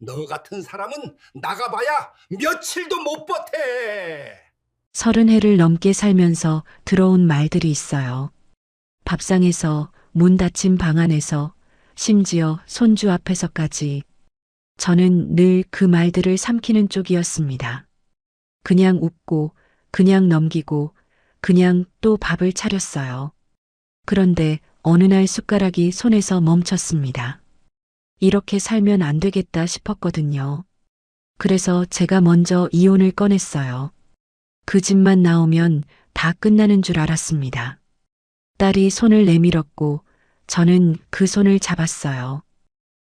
너 같은 사람은 나가봐야 며칠도 못 버텨. 30해를 넘게 살면서 들어온 말들이 있어요. 밥상에서, 문 닫힌 방 안에서, 심지어 손주 앞에서까지. 저는 늘 그 말들을 삼키는 쪽이었습니다. 그냥 웃고, 그냥 넘기고, 그냥 또 밥을 차렸어요. 그런데 어느 날 숟가락이 손에서 멈췄습니다. 이렇게 살면 안 되겠다 싶었거든요. 그래서 제가 먼저 이혼을 꺼냈어요. 그 집만 나오면 다 끝나는 줄 알았습니다. 딸이 손을 내밀었고 저는 그 손을 잡았어요.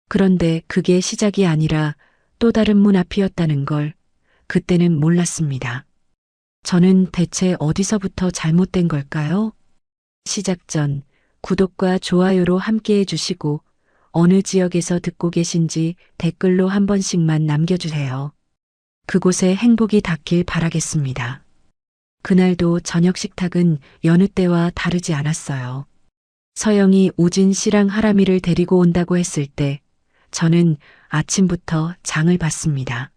그런데 그게 시작이 아니라 또 다른 문 앞이었다는 걸 그때는 몰랐습니다. 저는 대체 어디서부터 잘못된 걸까요? 시작 전 구독과 좋아요로 함께 해주시고 어느 지역에서 듣고 계신지 댓글로 한 번씩만 남겨주세요. 그곳에 행복이 닿길 바라겠습니다. 그날도 저녁 식탁은 여느 때와 다르지 않았어요. 서영이 우진 씨랑 하람이를 데리고 온다고 했을 때 저는 아침부터 장을 봤습니다.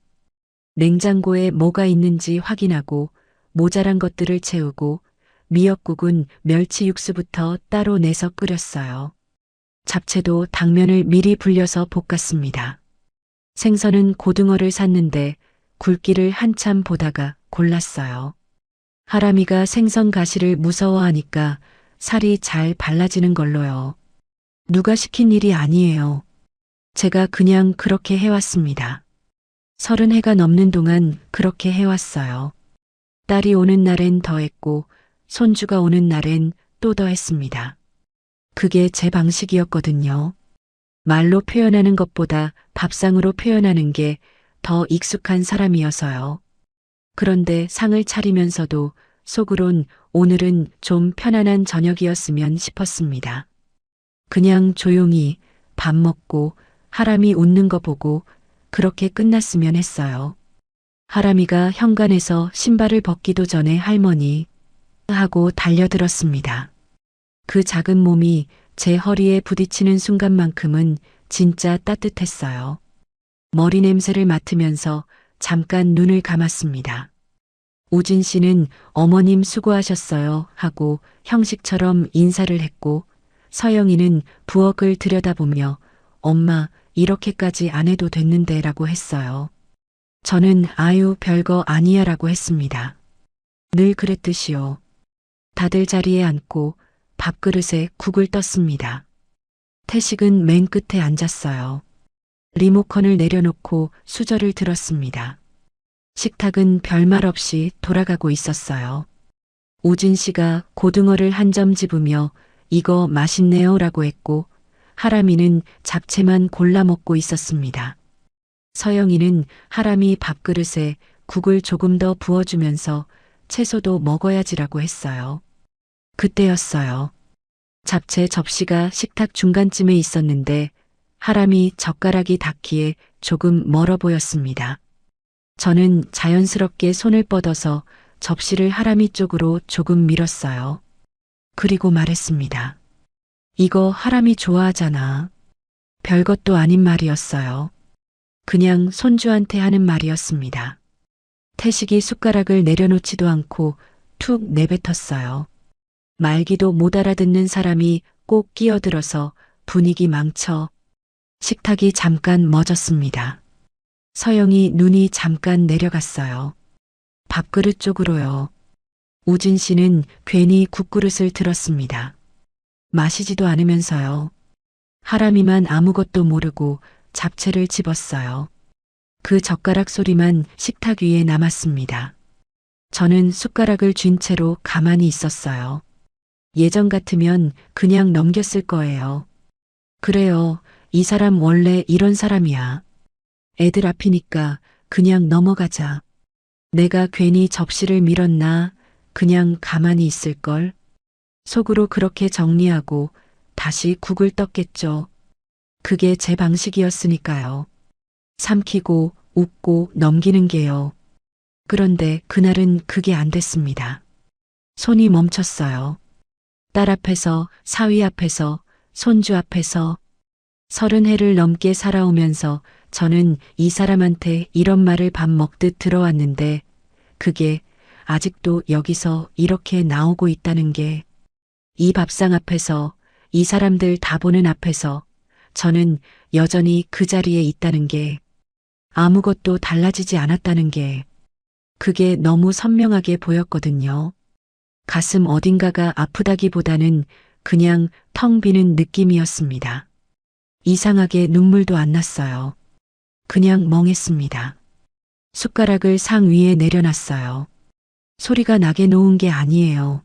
냉장고에 뭐가 있는지 확인하고 모자란 것들을 채우고 미역국은 멸치 육수부터 따로 내서 끓였어요. 잡채도 당면을 미리 불려서 볶았습니다. 생선은 고등어를 샀는데 굵기를 한참 보다가 골랐어요. 하람이가 생선 가시를 무서워하니까 살이 잘 발라지는 걸로요. 누가 시킨 일이 아니에요. 제가 그냥 그렇게 해왔습니다. 30해가 넘는 동안 그렇게 해왔어요. 딸이 오는 날엔 더 했고 손주가 오는 날엔 또 더 했습니다. 그게 제 방식이었거든요. 말로 표현하는 것보다 밥상으로 표현하는 게 더 익숙한 사람이어서요. 그런데 상을 차리면서도 속으론 오늘은 좀 편안한 저녁이었으면 싶었습니다. 그냥 조용히 밥 먹고 하람이 웃는 거 보고 그렇게 끝났으면 했어요. 하람이가 현관에서 신발을 벗기도 전에 할머니 하고 달려들었습니다. 그 작은 몸이 제 허리에 부딪히는 순간만큼은 진짜 따뜻했어요. 머리 냄새를 맡으면서 잠깐 눈을 감았습니다. 우진 씨는 어머님 수고하셨어요 하고 형식처럼 인사를 했고 서영이는 부엌을 들여다보며 엄마 이렇게까지 안 해도 됐는데 라고 했어요. 저는 아유 별거 아니야 라고 했습니다. 늘 그랬듯이요. 다들 자리에 앉고 밥그릇에 국을 떴습니다. 태식은 맨 끝에 앉았어요. 리모컨을 내려놓고 수저를 들었습니다. 식탁은 별말 없이 돌아가고 있었어요. 우진 씨가 고등어를 한 점 집으며 이거 맛있네요 라고 했고 하람이는 잡채만 골라 먹고 있었습니다. 서영이는 하람이 밥그릇에 국을 조금 더 부어주면서 채소도 먹어야지라고 했어요. 그때였어요. 잡채 접시가 식탁 중간쯤에 있었는데 하람이 젓가락이 닿기에 조금 멀어 보였습니다. 저는 자연스럽게 손을 뻗어서 접시를 하람이 쪽으로 조금 밀었어요. 그리고 말했습니다. 이거 하람이 좋아하잖아. 별것도 아닌 말이었어요. 그냥 손주한테 하는 말이었습니다. 태식이 숟가락을 내려놓지도 않고 툭 내뱉었어요. 말기도 못 알아듣는 사람이 꼭 끼어들어서 분위기 망쳐. 식탁이 잠깐 멎었습니다. 서영이 눈이 잠깐 내려갔어요. 밥그릇 쪽으로요. 우진 씨는 괜히 국그릇을 들었습니다. 마시지도 않으면서요. 하람이만 아무것도 모르고 잡채를 집었어요. 그 젓가락 소리만 식탁 위에 남았습니다. 저는 숟가락을 쥔 채로 가만히 있었어요. 예전 같으면 그냥 넘겼을 거예요. 그래요. 이 사람 원래 이런 사람이야. 애들 앞이니까 그냥 넘어가자. 내가 괜히 접시를 밀었나 그냥 가만히 있을걸. 속으로 그렇게 정리하고 다시 국을 떴겠죠. 그게 제 방식이었으니까요. 삼키고 웃고 넘기는 게요. 그런데 그날은 그게 안 됐습니다. 손이 멈췄어요. 딸 앞에서, 사위 앞에서, 손주 앞에서 30해를 넘게 살아오면서 저는 이 사람한테 이런 말을 밥 먹듯 들어왔는데 그게 아직도 여기서 이렇게 나오고 있다는 게, 이 밥상 앞에서, 이 사람들 다 보는 앞에서 저는 여전히 그 자리에 있다는 게, 아무것도 달라지지 않았다는 게, 그게 너무 선명하게 보였거든요. 가슴 어딘가가 아프다기보다는 그냥 텅 비는 느낌이었습니다. 이상하게 눈물도 안 났어요. 그냥 멍했습니다. 숟가락을 상 위에 내려놨어요. 소리가 나게 놓은 게 아니에요.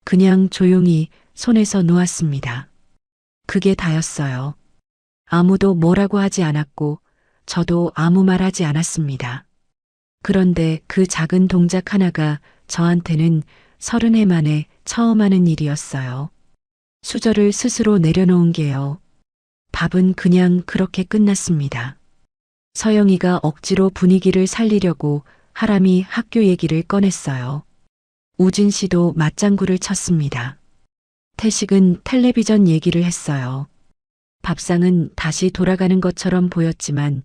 그냥 조용히 손에서 놓았습니다. 그게 다였어요. 아무도 뭐라고 하지 않았고 저도 아무 말 하지 않았습니다. 그런데 그 작은 동작 하나가 저한테는 30해 만에 처음 하는 일이었어요. 수저를 스스로 내려놓은 게요. 밥은 그냥 그렇게 끝났습니다. 서영이가 억지로 분위기를 살리려고 하람이 학교 얘기를 꺼냈어요. 우진 씨도 맞장구를 쳤습니다. 태식은 텔레비전 얘기를 했어요. 밥상은 다시 돌아가는 것처럼 보였지만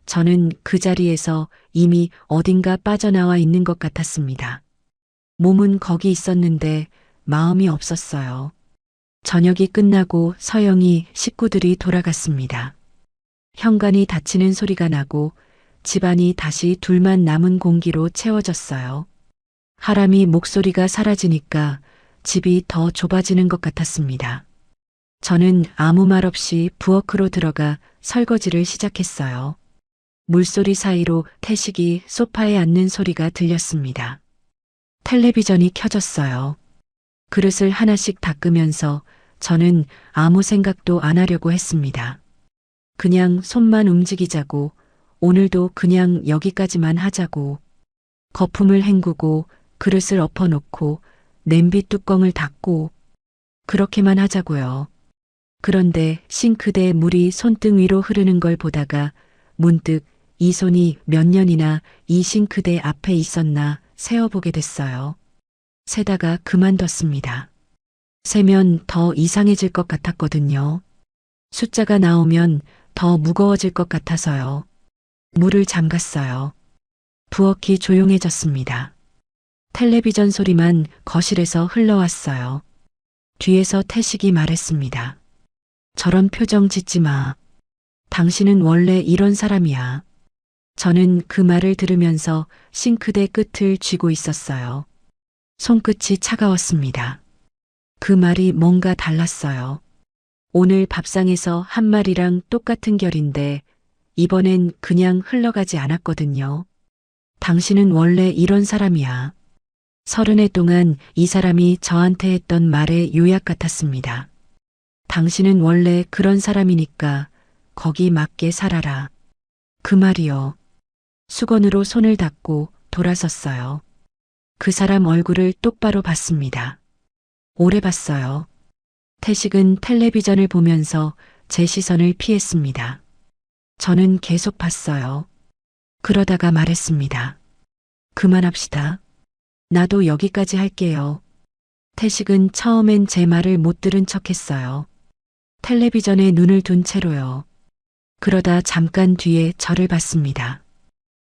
저는 그 자리에서 이미 어딘가 빠져나와 있는 것 같았습니다. 몸은 거기 있었는데 마음이 없었어요. 저녁이 끝나고 서영이 식구들이 돌아갔습니다. 현관이 닫히는 소리가 나고 집안이 다시 둘만 남은 공기로 채워졌어요. 하람이 목소리가 사라지니까 집이 더 좁아지는 것 같았습니다. 저는 아무 말 없이 부엌으로 들어가 설거지를 시작했어요. 물소리 사이로 태식이 소파에 앉는 소리가 들렸습니다. 텔레비전이 켜졌어요. 그릇을 하나씩 닦으면서 저는 아무 생각도 안 하려고 했습니다. 그냥 손만 움직이자고, 오늘도 그냥 여기까지만 하자고. 거품을 헹구고 그릇을 엎어놓고 냄비 뚜껑을 닫고 그렇게만 하자고요. 그런데 싱크대에 물이 손등 위로 흐르는 걸 보다가 문득 이 손이 몇 년이나 이 싱크대 앞에 있었나 세어보게 됐어요. 세다가 그만뒀습니다. 세면 더 이상해질 것 같았거든요. 숫자가 나오면 더 무거워질 것 같아서요. 물을 잠갔어요. 부엌이 조용해졌습니다. 텔레비전 소리만 거실에서 흘러왔어요. 뒤에서 태식이 말했습니다. 저런 표정 짓지 마. 당신은 원래 이런 사람이야. 저는 그 말을 들으면서 싱크대 끝을 쥐고 있었어요. 손끝이 차가웠습니다. 그 말이 뭔가 달랐어요. 오늘 밥상에서 한 말이랑 똑같은 결인데 이번엔 그냥 흘러가지 않았거든요. 당신은 원래 이런 사람이야. 30해 동안 이 사람이 저한테 했던 말의 요약 같았습니다. 당신은 원래 그런 사람이니까 거기 맞게 살아라. 그 말이요. 수건으로 손을 닦고 돌아섰어요. 그 사람 얼굴을 똑바로 봤습니다. 오래 봤어요. 태식은 텔레비전을 보면서 제 시선을 피했습니다. 저는 계속 봤어요. 그러다가 말했습니다. 그만합시다. 나도 여기까지 할게요. 태식은 처음엔 제 말을 못 들은 척했어요. 텔레비전에 눈을 둔 채로요. 그러다 잠깐 뒤에 저를 봤습니다.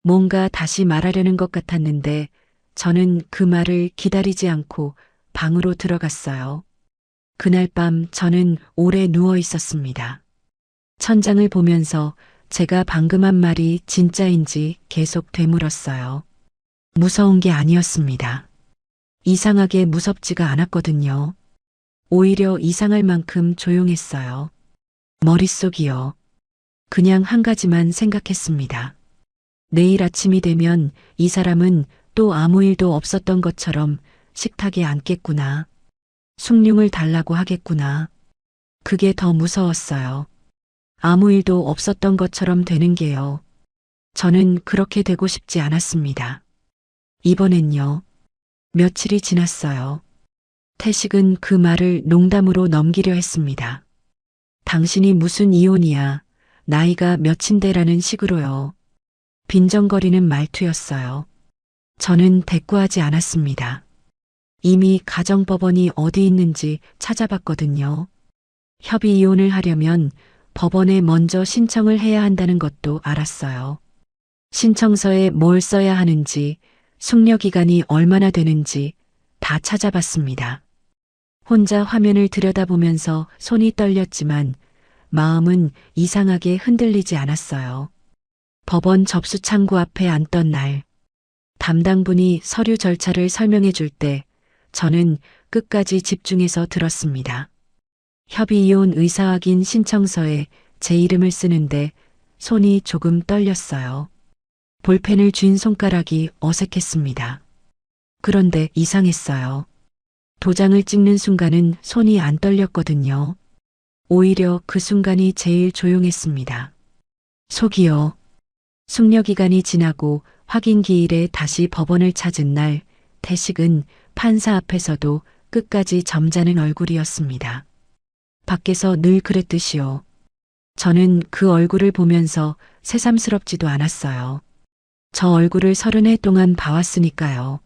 뭔가 다시 말하려는 것 같았는데 저는 그 말을 기다리지 않고 방으로 들어갔어요. 그날 밤 저는 오래 누워 있었습니다. 천장을 보면서 제가 방금 한 말이 진짜인지 계속 되물었어요. 무서운 게 아니었습니다. 이상하게 무섭지가 않았거든요. 오히려 이상할 만큼 조용했어요. 머릿속이요. 그냥 한 가지만 생각했습니다. 내일 아침이 되면 이 사람은 또 아무 일도 없었던 것처럼 식탁에 앉겠구나. 숭늉을 달라고 하겠구나. 그게 더 무서웠어요. 아무 일도 없었던 것처럼 되는 게요. 저는 그렇게 되고 싶지 않았습니다. 이번엔요. 며칠이 지났어요. 태식은 그 말을 농담으로 넘기려 했습니다. 당신이 무슨 이혼이야. 나이가 몇인데라는 식으로요. 빈정거리는 말투였어요. 저는 대꾸하지 않았습니다. 이미 가정법원이 어디 있는지 찾아봤거든요. 협의 이혼을 하려면 법원에 먼저 신청을 해야 한다는 것도 알았어요. 신청서에 뭘 써야 하는지, 숙려 기간이 얼마나 되는지 다 찾아봤습니다. 혼자 화면을 들여다보면서 손이 떨렸지만 마음은 이상하게 흔들리지 않았어요. 법원 접수 창구 앞에 앉던 날, 담당분이 서류 절차를 설명해 줄 때 저는 끝까지 집중해서 들었습니다. 협의이혼 의사확인 신청서에 제 이름을 쓰는데 손이 조금 떨렸어요. 볼펜을 쥔 손가락이 어색했습니다. 그런데 이상했어요. 도장을 찍는 순간은 손이 안 떨렸거든요. 오히려 그 순간이 제일 조용했습니다. 속이요. 숙려 기간이 지나고 확인 기일에 다시 법원을 찾은 날, 태식은 판사 앞에서도 끝까지 점잖은 얼굴이었습니다. 밖에서 늘 그랬듯이요. 저는 그 얼굴을 보면서 새삼스럽지도 않았어요. 저 얼굴을 30해 동안 봐왔으니까요.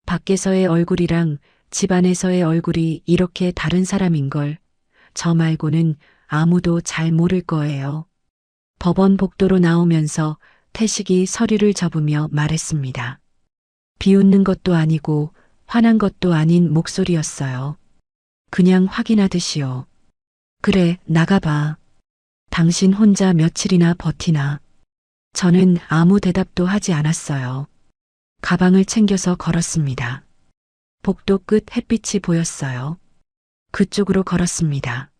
밖에서의 얼굴이랑 집안에서의 얼굴이 이렇게 다른 사람인 걸 저 말고는 아무도 잘 모를 거예요. 법원 복도로 나오면서 태식이 서류를 접으며 말했습니다. 비웃는 것도 아니고 화난 것도 아닌 목소리였어요. 그냥 확인하듯이요. 그래, 나가봐. 당신 혼자 며칠이나 버티나. 저는 아무 대답도 하지 않았어요. 가방을 챙겨서 걸었습니다. 복도 끝 햇빛이 보였어요. 그쪽으로 걸었습니다.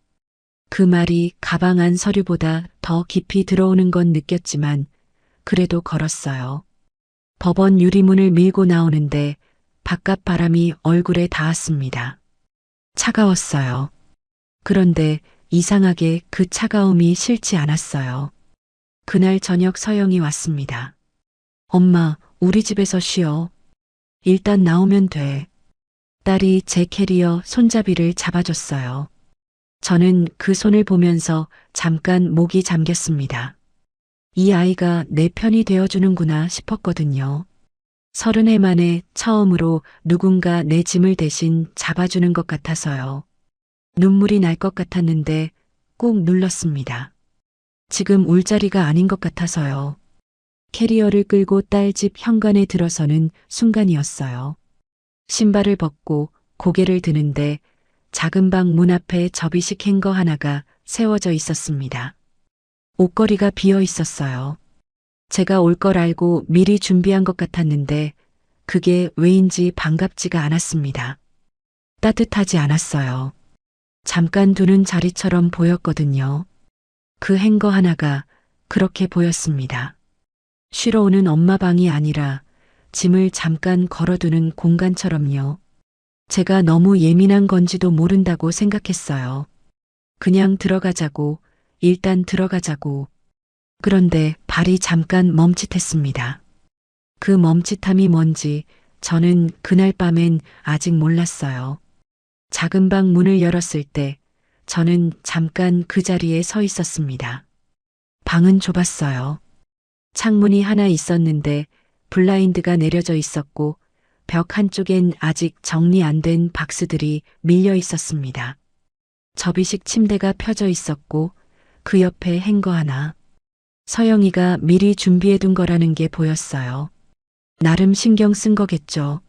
그 말이 가방 안 서류보다 더 깊이 들어오는 건 느꼈지만 그래도 걸었어요. 법원 유리문을 밀고 나오는데 바깥 바람이 얼굴에 닿았습니다. 차가웠어요. 그런데 이상하게 그 차가움이 싫지 않았어요. 그날 저녁 서영이 왔습니다. 엄마, 우리 집에서 쉬어. 일단 나오면 돼. 딸이 제 캐리어 손잡이를 잡아줬어요. 저는 그 손을 보면서 잠깐 목이 잠겼습니다. 이 아이가 내 편이 되어주는구나 싶었거든요. 30해 만에 처음으로 누군가 내 짐을 대신 잡아주는 것 같아서요. 눈물이 날 것 같았는데 꾹 눌렀습니다. 지금 울 자리가 아닌 것 같아서요. 캐리어를 끌고 딸 집 현관에 들어서는 순간이었어요. 신발을 벗고 고개를 드는데 작은 방 문 앞에 접이식 행거 하나가 세워져 있었습니다. 옷걸이가 비어 있었어요. 제가 올 걸 알고 미리 준비한 것 같았는데 그게 왜인지 반갑지가 않았습니다. 따뜻하지 않았어요. 잠깐 두는 자리처럼 보였거든요. 그 행거 하나가 그렇게 보였습니다. 쉬러 오는 엄마 방이 아니라 짐을 잠깐 걸어두는 공간처럼요. 제가 너무 예민한 건지도 모른다고 생각했어요. 그냥 들어가자고, 일단 들어가자고. 그런데 발이 잠깐 멈칫했습니다. 그 멈칫함이 뭔지 저는 그날 밤엔 아직 몰랐어요. 작은 방 문을 열었을 때 저는 잠깐 그 자리에 서 있었습니다. 방은 좁았어요. 창문이 하나 있었는데 블라인드가 내려져 있었고 벽 한쪽엔 아직 정리 안 된 박스들이 밀려 있었습니다. 접이식 침대가 펴져 있었고 그 옆에 행거 하나. 서영이가 미리 준비해 둔 거라는 게 보였어요. 나름 신경 쓴 거겠죠.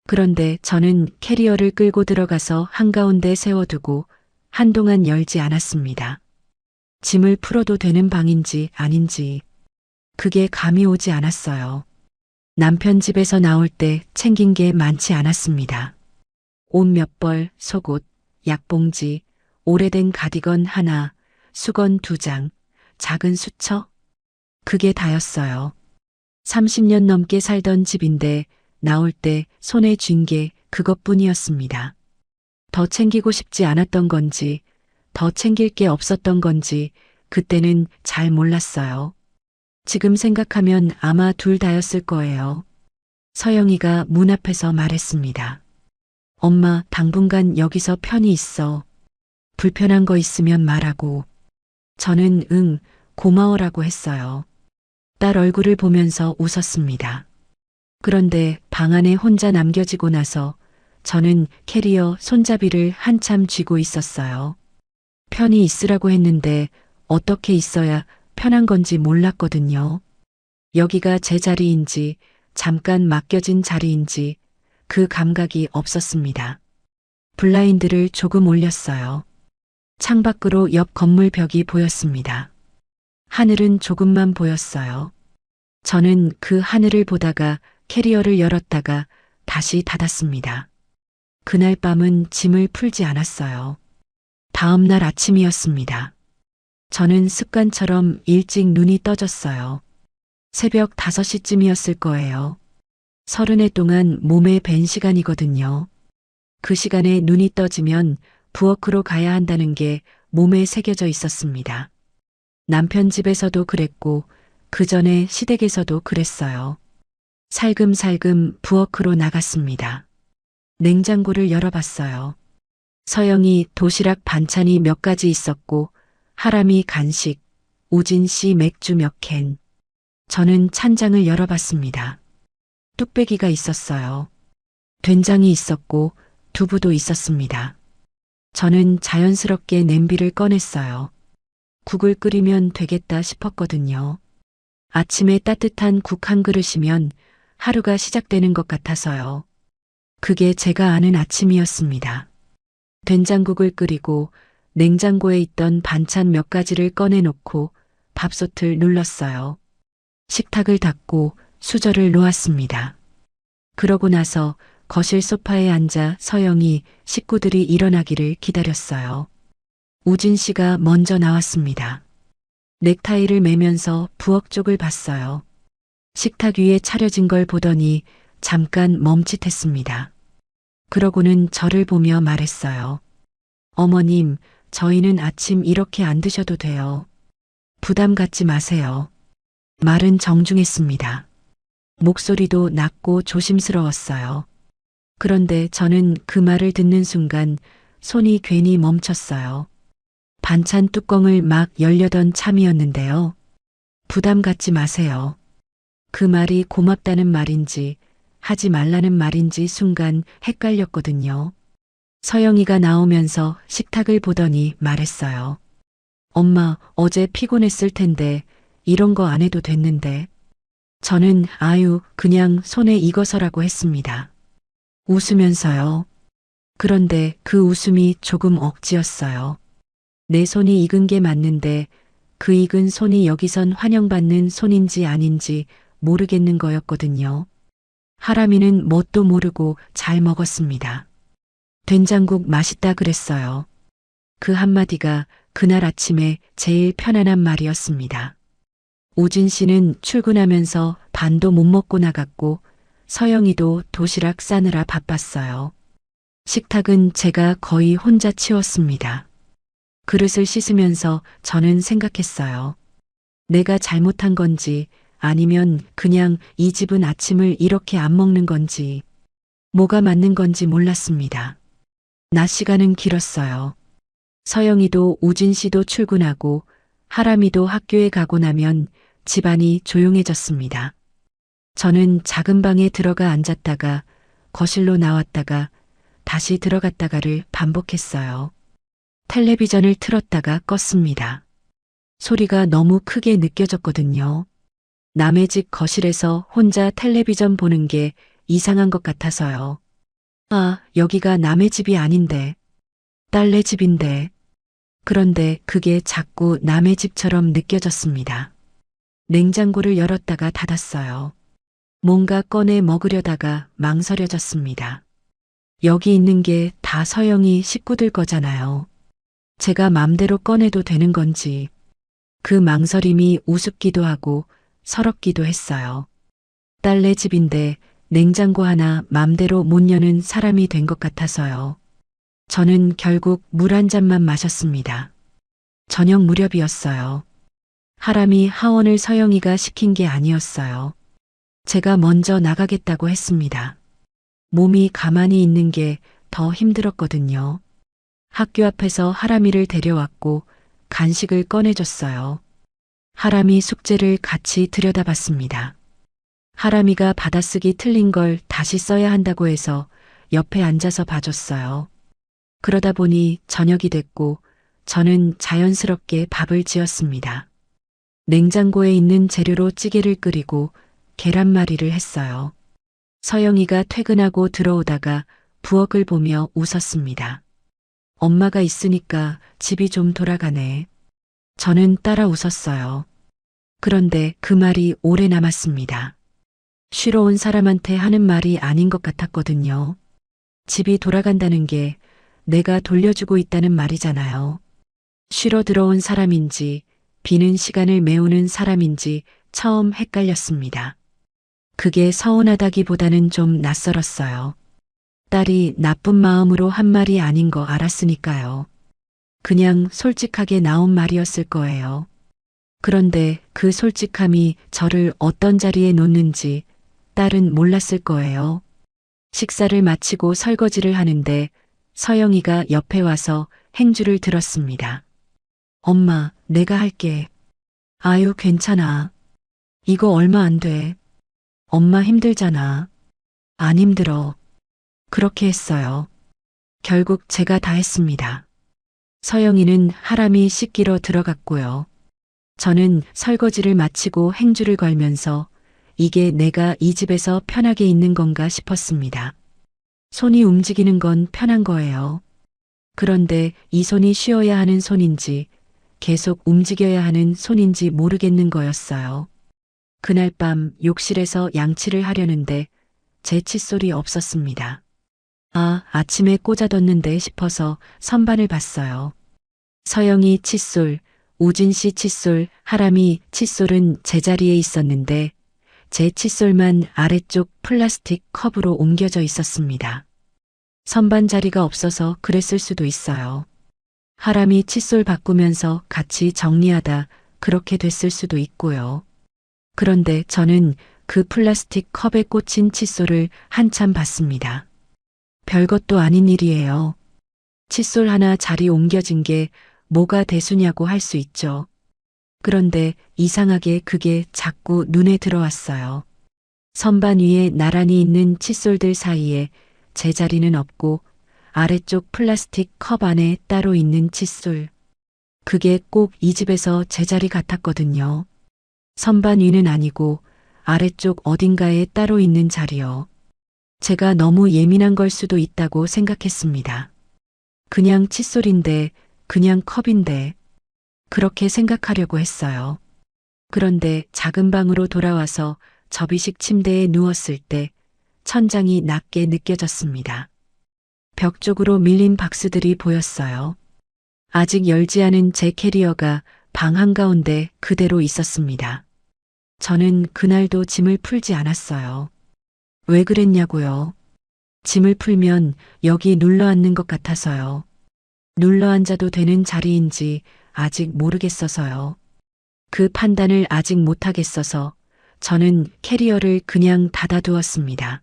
그런데 저는 캐리어를 끌고 들어가서 한가운데 세워두고 한동안 열지 않았습니다. 짐을 풀어도 되는 방인지 아닌지 그게 감이 오지 않았어요. 남편 집에서 나올 때 챙긴 게 많지 않았습니다. 옷 몇 벌, 속옷, 약봉지, 오래된 가디건 하나, 수건 2장, 작은 수첩. 그게 다였어요. 30년 넘게 살던 집인데 나올 때 손에 쥔 게 그것뿐이었습니다. 더 챙기고 싶지 않았던 건지, 더 챙길 게 없었던 건지 그때는 잘 몰랐어요. 지금 생각하면 아마 둘 다였을 거예요. 서영이가 문 앞에서 말했습니다. 엄마, 당분간 여기서 편히 있어. 불편한 거 있으면 말하고. 저는 응, 고마워라고 했어요. 딸 얼굴을 보면서 웃었습니다. 그런데 방 안에 혼자 남겨지고 나서 저는 캐리어 손잡이를 한참 쥐고 있었어요. 편히 있으라고 했는데 어떻게 있어야 편한 건지 몰랐거든요. 여기가 제 자리인지 잠깐 맡겨진 자리인지 그 감각이 없었습니다. 블라인드를 조금 올렸어요. 창밖으로 옆 건물 벽이 보였습니다. 하늘은 조금만 보였어요. 저는 그 하늘을 보다가 캐리어를 열었다가 다시 닫았습니다. 그날 밤은 짐을 풀지 않았어요. 다음 날 아침이었습니다. 저는 습관처럼 일찍 눈이 떠졌어요. 새벽 5시쯤이었을 거예요. 30해 동안 몸에 밴 시간이거든요. 그 시간에 눈이 떠지면 부엌으로 가야 한다는 게 몸에 새겨져 있었습니다. 남편 집에서도 그랬고 그 전에 시댁에서도 그랬어요. 살금살금 부엌으로 나갔습니다. 냉장고를 열어봤어요. 서영이 도시락 반찬이 몇 가지 있었고 하람이 간식, 우진 씨 맥주 몇 캔. 저는 찬장을 열어봤습니다. 뚝배기가 있었어요. 된장이 있었고 두부도 있었습니다. 저는 자연스럽게 냄비를 꺼냈어요. 국을 끓이면 되겠다 싶었거든요. 아침에 따뜻한 국 한 그릇이면 하루가 시작되는 것 같아서요. 그게 제가 아는 아침이었습니다. 된장국을 끓이고 냉장고에 있던 반찬 몇 가지를 꺼내놓고 밥솥을 눌렀어요. 식탁을 닦고 수저를 놓았습니다. 그러고 나서 거실 소파에 앉아 서영이 식구들이 일어나기를 기다렸어요. 우진 씨가 먼저 나왔습니다. 넥타이를 매면서 부엌 쪽을 봤어요. 식탁 위에 차려진 걸 보더니 잠깐 멈칫했습니다. 그러고는 저를 보며 말했어요. 어머님, 저희는 아침 이렇게 안 드셔도 돼요. 부담 갖지 마세요. 말은 정중했습니다. 목소리도 낮고 조심스러웠어요. 그런데 저는 그 말을 듣는 순간 손이 괜히 멈췄어요. 반찬 뚜껑을 막 열려던 참이었는데요. 부담 갖지 마세요. 그 말이 고맙다는 말인지 하지 말라는 말인지 순간 헷갈렸거든요. 서영이가 나오면서 식탁을 보더니 말했어요. 엄마, 어제 피곤했을 텐데 이런 거 안 해도 됐는데. 저는 아유, 그냥 손에 익어서라고 했습니다. 웃으면서요. 그런데 그 웃음이 조금 억지였어요. 내 손이 익은 게 맞는데 그 익은 손이 여기선 환영받는 손인지 아닌지 모르겠는 거였거든요. 하람이는 뭣도 모르고 잘 먹었습니다. 된장국 맛있다 그랬어요. 그 한마디가 그날 아침에 제일 편안한 말이었습니다. 우진 씨는 출근하면서 반도 못 먹고 나갔고 서영이도 도시락 싸느라 바빴어요. 식탁은 제가 거의 혼자 치웠습니다. 그릇을 씻으면서 저는 생각했어요. 내가 잘못한 건지 아니면 그냥 이 집은 아침을 이렇게 안 먹는 건지 뭐가 맞는 건지 몰랐습니다. 낮 시간은 길었어요. 서영이도 우진 씨도 출근하고 하람이도 학교에 가고 나면 집안이 조용해졌습니다. 저는 작은 방에 들어가 앉았다가 거실로 나왔다가 다시 들어갔다가를 반복했어요. 텔레비전을 틀었다가 껐습니다. 소리가 너무 크게 느껴졌거든요. 남의 집 거실에서 혼자 텔레비전 보는 게 이상한 것 같아서요. 아, 여기가 남의 집이 아닌데. 딸네 집인데. 그런데 그게 자꾸 남의 집처럼 느껴졌습니다. 냉장고를 열었다가 닫았어요. 뭔가 꺼내 먹으려다가 망설여졌습니다. 여기 있는 게 다 서영이 식구들 거잖아요. 제가 맘대로 꺼내도 되는 건지. 그 망설임이 우습기도 하고 서럽기도 했어요. 딸네 집인데 냉장고 하나 맘대로 못 여는 사람이 된 것 같아서요. 저는 결국 물 한 잔만 마셨습니다. 저녁 무렵이었어요. 하람이 하원을 서영이가 시킨 게 아니었어요. 제가 먼저 나가겠다고 했습니다. 몸이 가만히 있는 게 더 힘들었거든요. 학교 앞에서 하람이를 데려왔고 간식을 꺼내줬어요. 하람이 숙제를 같이 들여다봤습니다. 하람이가 받아쓰기 틀린 걸 다시 써야 한다고 해서 옆에 앉아서 봐줬어요. 그러다 보니 저녁이 됐고 저는 자연스럽게 밥을 지었습니다. 냉장고에 있는 재료로 찌개를 끓이고 계란말이를 했어요. 서영이가 퇴근하고 들어오다가 부엌을 보며 웃었습니다. 엄마가 있으니까 집이 좀 돌아가네. 저는 따라 웃었어요. 그런데 그 말이 오래 남았습니다. 쉬러 온 사람한테 하는 말이 아닌 것 같았거든요. 집이 돌아간다는 게 내가 돌려주고 있다는 말이잖아요. 쉬러 들어온 사람인지 비는 시간을 메우는 사람인지 처음 헷갈렸습니다. 그게 서운하다기보다는 좀 낯설었어요. 딸이 나쁜 마음으로 한 말이 아닌 거 알았으니까요. 그냥 솔직하게 나온 말이었을 거예요. 그런데 그 솔직함이 저를 어떤 자리에 놓는지 딸은 몰랐을 거예요. 식사를 마치고 설거지를 하는데 서영이가 옆에 와서 행주를 들었습니다. 엄마, 내가 할게. 아유, 괜찮아. 이거 얼마 안 돼. 엄마 힘들잖아. 안 힘들어. 그렇게 했어요. 결국 제가 다 했습니다. 서영이는 하람이 씻기러 들어갔고요. 저는 설거지를 마치고 행주를 걸면서 이게 내가 이 집에서 편하게 있는 건가 싶었습니다. 손이 움직이는 건 편한 거예요. 그런데 이 손이 쉬어야 하는 손인지 계속 움직여야 하는 손인지 모르겠는 거였어요. 그날 밤 욕실에서 양치를 하려는데 제 칫솔이 없었습니다. 아, 아침에 꽂아뒀는데 싶어서 선반을 봤어요. 서영이 칫솔, 우진 씨 칫솔, 하람이 칫솔은 제자리에 있었는데 제 칫솔만 아래쪽 플라스틱 컵으로 옮겨져 있었습니다. 선반 자리가 없어서 그랬을 수도 있어요. 하람이 칫솔 바꾸면서 같이 정리하다 그렇게 됐을 수도 있고요. 그런데 저는 그 플라스틱 컵에 꽂힌 칫솔을 한참 봤습니다. 별것도 아닌 일이에요. 칫솔 하나 자리 옮겨진 게 뭐가 대수냐고 할 수 있죠. 그런데 이상하게 그게 자꾸 눈에 들어왔어요. 선반 위에 나란히 있는 칫솔들 사이에 제 자리는 없고 아래쪽 플라스틱 컵 안에 따로 있는 칫솔. 그게 꼭 이 집에서 제 자리 같았거든요. 선반 위는 아니고 아래쪽 어딘가에 따로 있는 자리요. 제가 너무 예민한 걸 수도 있다고 생각했습니다. 그냥 칫솔인데, 그냥 컵인데, 그렇게 생각하려고 했어요. 그런데 작은 방으로 돌아와서 접이식 침대에 누웠을 때 천장이 낮게 느껴졌습니다. 벽 쪽으로 밀린 박스들이 보였어요. 아직 열지 않은 제 캐리어가 방 한가운데 그대로 있었습니다. 저는 그날도 짐을 풀지 않았어요. 왜 그랬냐고요? 짐을 풀면 여기 눌러앉는 것 같아서요. 눌러앉아도 되는 자리인지 아직 모르겠어서요. 그 판단을 아직 못하겠어서 저는 캐리어를 그냥 닫아두었습니다.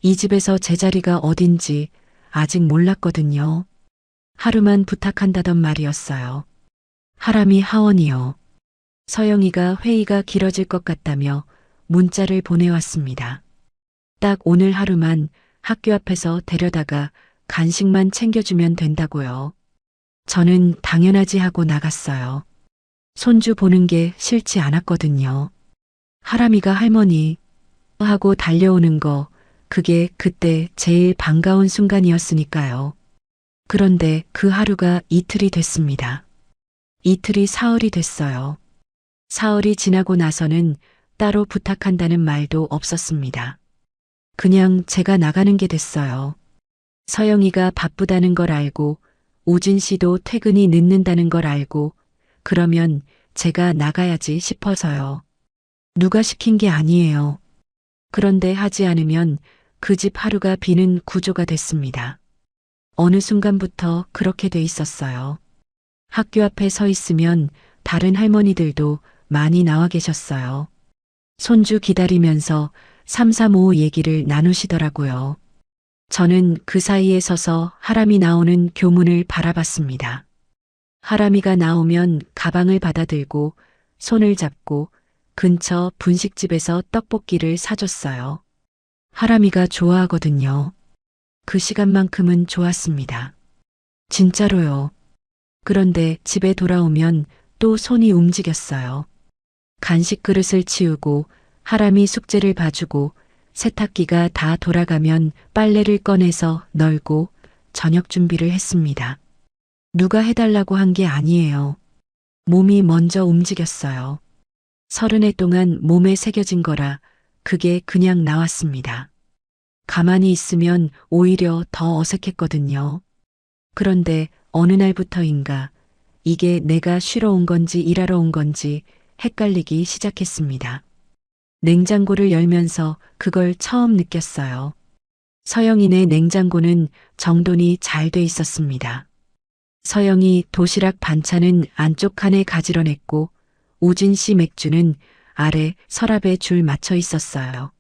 이 집에서 제 자리가 어딘지 아직 몰랐거든요. 하루만 부탁한다던 말이었어요. 하람이 하원이요. 서영이가 회의가 길어질 것 같다며 문자를 보내왔습니다. 딱 오늘 하루만 학교 앞에서 데려다가 간식만 챙겨주면 된다고요. 저는 당연하지 하고 나갔어요. 손주 보는 게 싫지 않았거든요. 하람이가 할머니 하고 달려오는 거 그게 그때 제일 반가운 순간이었으니까요. 그런데 그 하루가 이틀이 됐습니다. 이틀이 사흘이 됐어요. 사흘이 지나고 나서는 따로 부탁한다는 말도 없었습니다. 그냥 제가 나가는 게 됐어요. 서영이가 바쁘다는 걸 알고 우진 씨도 퇴근이 늦는다는 걸 알고 그러면 제가 나가야지 싶어서요. 누가 시킨 게 아니에요. 그런데 하지 않으면 그 집 하루가 비는 구조가 됐습니다. 어느 순간부터 그렇게 돼 있었어요. 학교 앞에 서 있으면 다른 할머니들도 많이 나와 계셨어요. 손주 기다리면서 335 얘기를 나누시더라고요. 저는 그 사이에 서서 하람이 나오는 교문을 바라봤습니다. 하람이가 나오면 가방을 받아들고 손을 잡고 근처 분식집에서 떡볶이를 사줬어요. 하람이가 좋아하거든요. 그 시간만큼은 좋았습니다. 진짜로요. 그런데 집에 돌아오면 또 손이 움직였어요. 간식 그릇을 치우고 하람이 숙제를 봐주고 세탁기가 다 돌아가면 빨래를 꺼내서 널고 저녁 준비를 했습니다. 누가 해달라고 한 게 아니에요. 몸이 먼저 움직였어요. 30해 동안 몸에 새겨진 거라 그게 그냥 나왔습니다. 가만히 있으면 오히려 더 어색했거든요. 그런데 어느 날부터인가 이게 내가 쉬러 온 건지 일하러 온 건지 헷갈리기 시작했습니다. 냉장고를 열면서 그걸 처음 느꼈어요. 서영이네 냉장고는 정돈이 잘 돼 있었습니다. 서영이 도시락 반찬은 안쪽 칸에 가지런했고 우진 씨 맥주는 아래 서랍에 줄 맞춰 있었어요.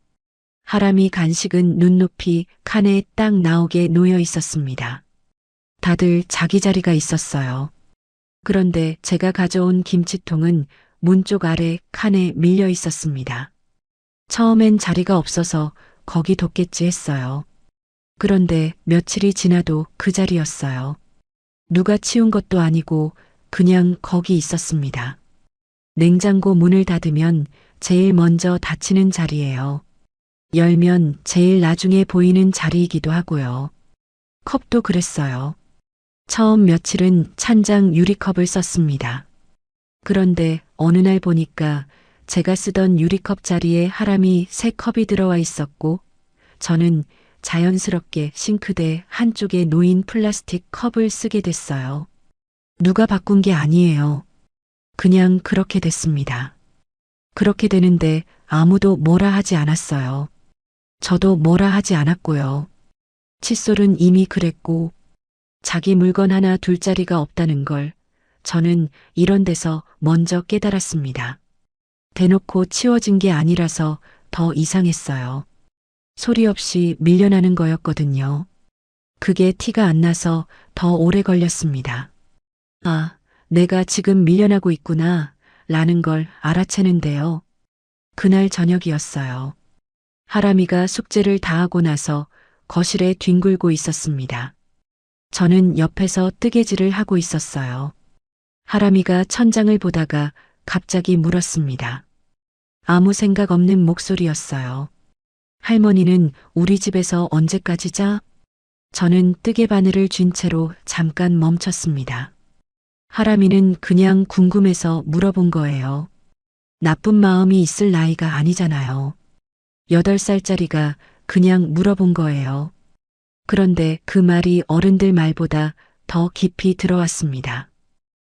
하람이 간식은 눈높이 칸에 딱 나오게 놓여 있었습니다. 다들 자기 자리가 있었어요. 그런데 제가 가져온 김치통은 문 쪽 아래 칸에 밀려 있었습니다. 처음엔 자리가 없어서 거기 뒀겠지 했어요. 그런데 며칠이 지나도 그 자리였어요. 누가 치운 것도 아니고 그냥 거기 있었습니다. 냉장고 문을 닫으면 제일 먼저 닫히는 자리예요. 열면 제일 나중에 보이는 자리이기도 하고요. 컵도 그랬어요. 처음 며칠은 찬장 유리컵을 썼습니다. 그런데 어느 날 보니까 제가 쓰던 유리컵 자리에 하람이 새 컵이 들어와 있었고 저는 자연스럽게 싱크대 한쪽에 놓인 플라스틱 컵을 쓰게 됐어요. 누가 바꾼 게 아니에요. 그냥 그렇게 됐습니다. 그렇게 되는데 아무도 뭐라 하지 않았어요. 저도 뭐라 하지 않았고요. 칫솔은 이미 그랬고 자기 물건 하나 둘 자리가 없다는 걸 저는 이런 데서 먼저 깨달았습니다. 대놓고 치워진 게 아니라서 더 이상했어요. 소리 없이 밀려나는 거였거든요. 그게 티가 안 나서 더 오래 걸렸습니다. 아, 내가 지금 밀려나고 있구나 라는 걸 알아채는데요. 그날 저녁이었어요. 하람이가 숙제를 다 하고 나서 거실에 뒹굴고 있었습니다. 저는 옆에서 뜨개질을 하고 있었어요. 하람이가 천장을 보다가 갑자기 물었습니다. 아무 생각 없는 목소리였어요. 할머니는 우리 집에서 언제까지 자? 저는 뜨개 바늘을 쥔 채로 잠깐 멈췄습니다. 하람이는 그냥 궁금해서 물어본 거예요. 나쁜 마음이 있을 나이가 아니잖아요. 8살짜리가 그냥 물어본 거예요. 그런데 그 말이 어른들 말보다 더 깊이 들어왔습니다.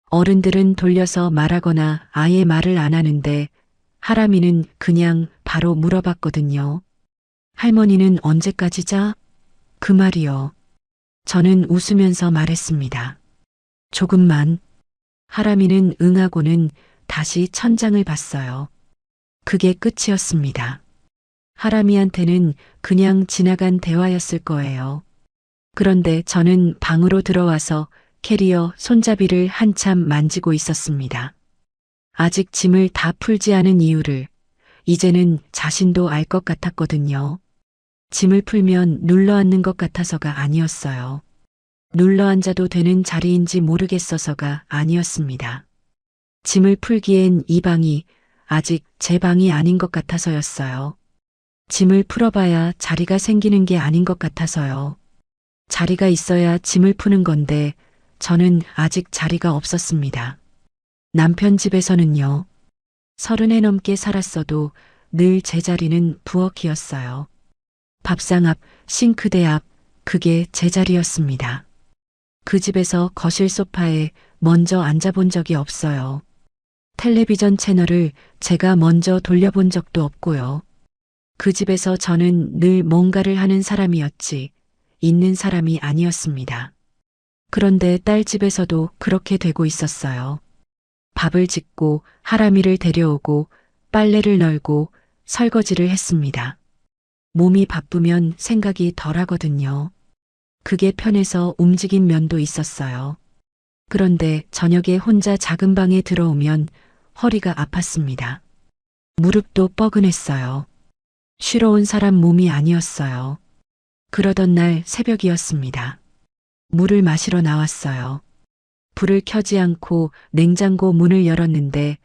어른들은 돌려서 말하거나 아예 말을 안 하는데 하람이는 그냥 바로 물어봤거든요. 할머니는 언제까지 자? 그 말이요. 저는 웃으면서 말했습니다. 조금만. 하람이는 응하고는 다시 천장을 봤어요. 그게 끝이었습니다. 하람이한테는 그냥 지나간 대화였을 거예요. 그런데 저는 방으로 들어와서 캐리어 손잡이를 한참 만지고 있었습니다. 아직 짐을 다 풀지 않은 이유를 이제는 자신도 알 것 같았거든요. 짐을 풀면 눌러앉는 것 같아서가 아니었어요. 눌러앉아도 되는 자리인지 모르겠어서가 아니었습니다. 짐을 풀기엔 이 방이 아직 제 방이 아닌 것 같아서였어요. 짐을 풀어봐야 자리가 생기는 게 아닌 것 같아서요. 자리가 있어야 짐을 푸는 건데 저는 아직 자리가 없었습니다. 남편 집에서는요. 30해 넘게 살았어도 늘 제 자리는 부엌이었어요. 밥상 앞, 싱크대 앞, 그게 제 자리였습니다. 그 집에서 거실 소파에 먼저 앉아본 적이 없어요. 텔레비전 채널을 제가 먼저 돌려본 적도 없고요. 그 집에서 저는 늘 뭔가를 하는 사람이었지, 있는 사람이 아니었습니다. 그런데 딸 집에서도 그렇게 되고 있었어요. 밥을 짓고 하람이를 데려오고 빨래를 널고 설거지를 했습니다. 몸이 바쁘면 생각이 덜하거든요. 그게 편해서 움직인 면도 있었어요. 그런데 저녁에 혼자 작은 방에 들어오면 허리가 아팠습니다. 무릎도 뻐근했어요. 쉬러 온 사람 몸이 아니었어요. 그러던 날 새벽이었습니다. 물을 마시러 나왔어요. 불을 켜지 않고 냉장고 문을 열었는데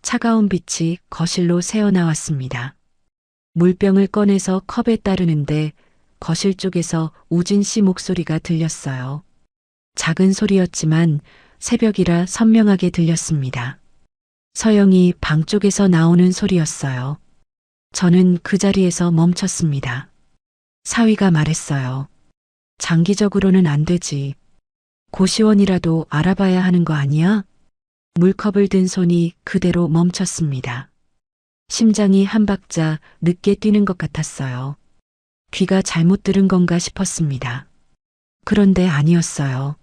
차가운 빛이 거실로 새어나왔습니다. 물병을 꺼내서 컵에 따르는데 거실 쪽에서 우진 씨 목소리가 들렸어요. 작은 소리였지만 새벽이라 선명하게 들렸습니다. 서영이 방 쪽에서 나오는 소리였어요. 저는 그 자리에서 멈췄습니다. 사위가 말했어요. 장기적으로는 안 되지. 고시원이라도 알아봐야 하는 거 아니야? 물컵을 든 손이 그대로 멈췄습니다. 심장이 한 박자 늦게 뛰는 것 같았어요. 귀가 잘못 들은 건가 싶었습니다. 그런데 아니었어요.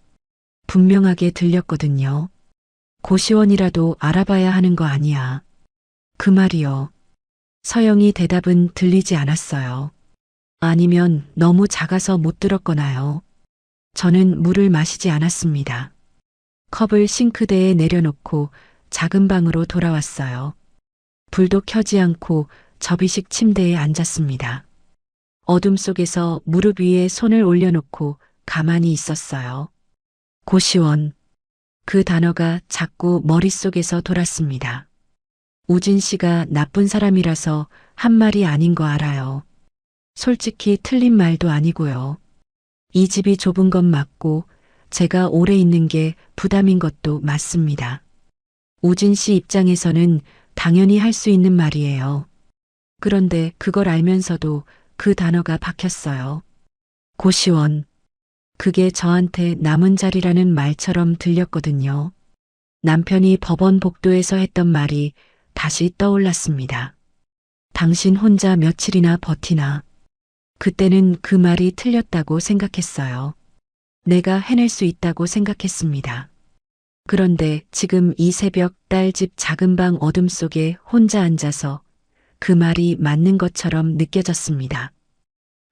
분명하게 들렸거든요. 고시원이라도 알아봐야 하는 거 아니야. 그 말이요. 서영이 대답은 들리지 않았어요. 아니면 너무 작아서 못 들었거나요. 저는 물을 마시지 않았습니다. 컵을 싱크대에 내려놓고 작은 방으로 돌아왔어요. 불도 켜지 않고 접이식 침대에 앉았습니다. 어둠 속에서 무릎 위에 손을 올려놓고 가만히 있었어요. 고시원. 그 단어가 자꾸 머릿속에서 돌았습니다. 우진 씨가 나쁜 사람이라서 한 말이 아닌 거 알아요. 솔직히 틀린 말도 아니고요. 이 집이 좁은 건 맞고 제가 오래 있는 게 부담인 것도 맞습니다. 우진 씨 입장에서는 당연히 할 수 있는 말이에요. 그런데 그걸 알면서도 그 단어가 박혔어요. 고시원. 그게 저한테 남은 자리라는 말처럼 들렸거든요. 남편이 법원 복도에서 했던 말이 다시 떠올랐습니다. 당신 혼자 며칠이나 버티나. 그때는 그 말이 틀렸다고 생각했어요. 내가 해낼 수 있다고 생각했습니다. 그런데 지금 이 새벽 딸 집 작은 방 어둠 속에 혼자 앉아서 그 말이 맞는 것처럼 느껴졌습니다.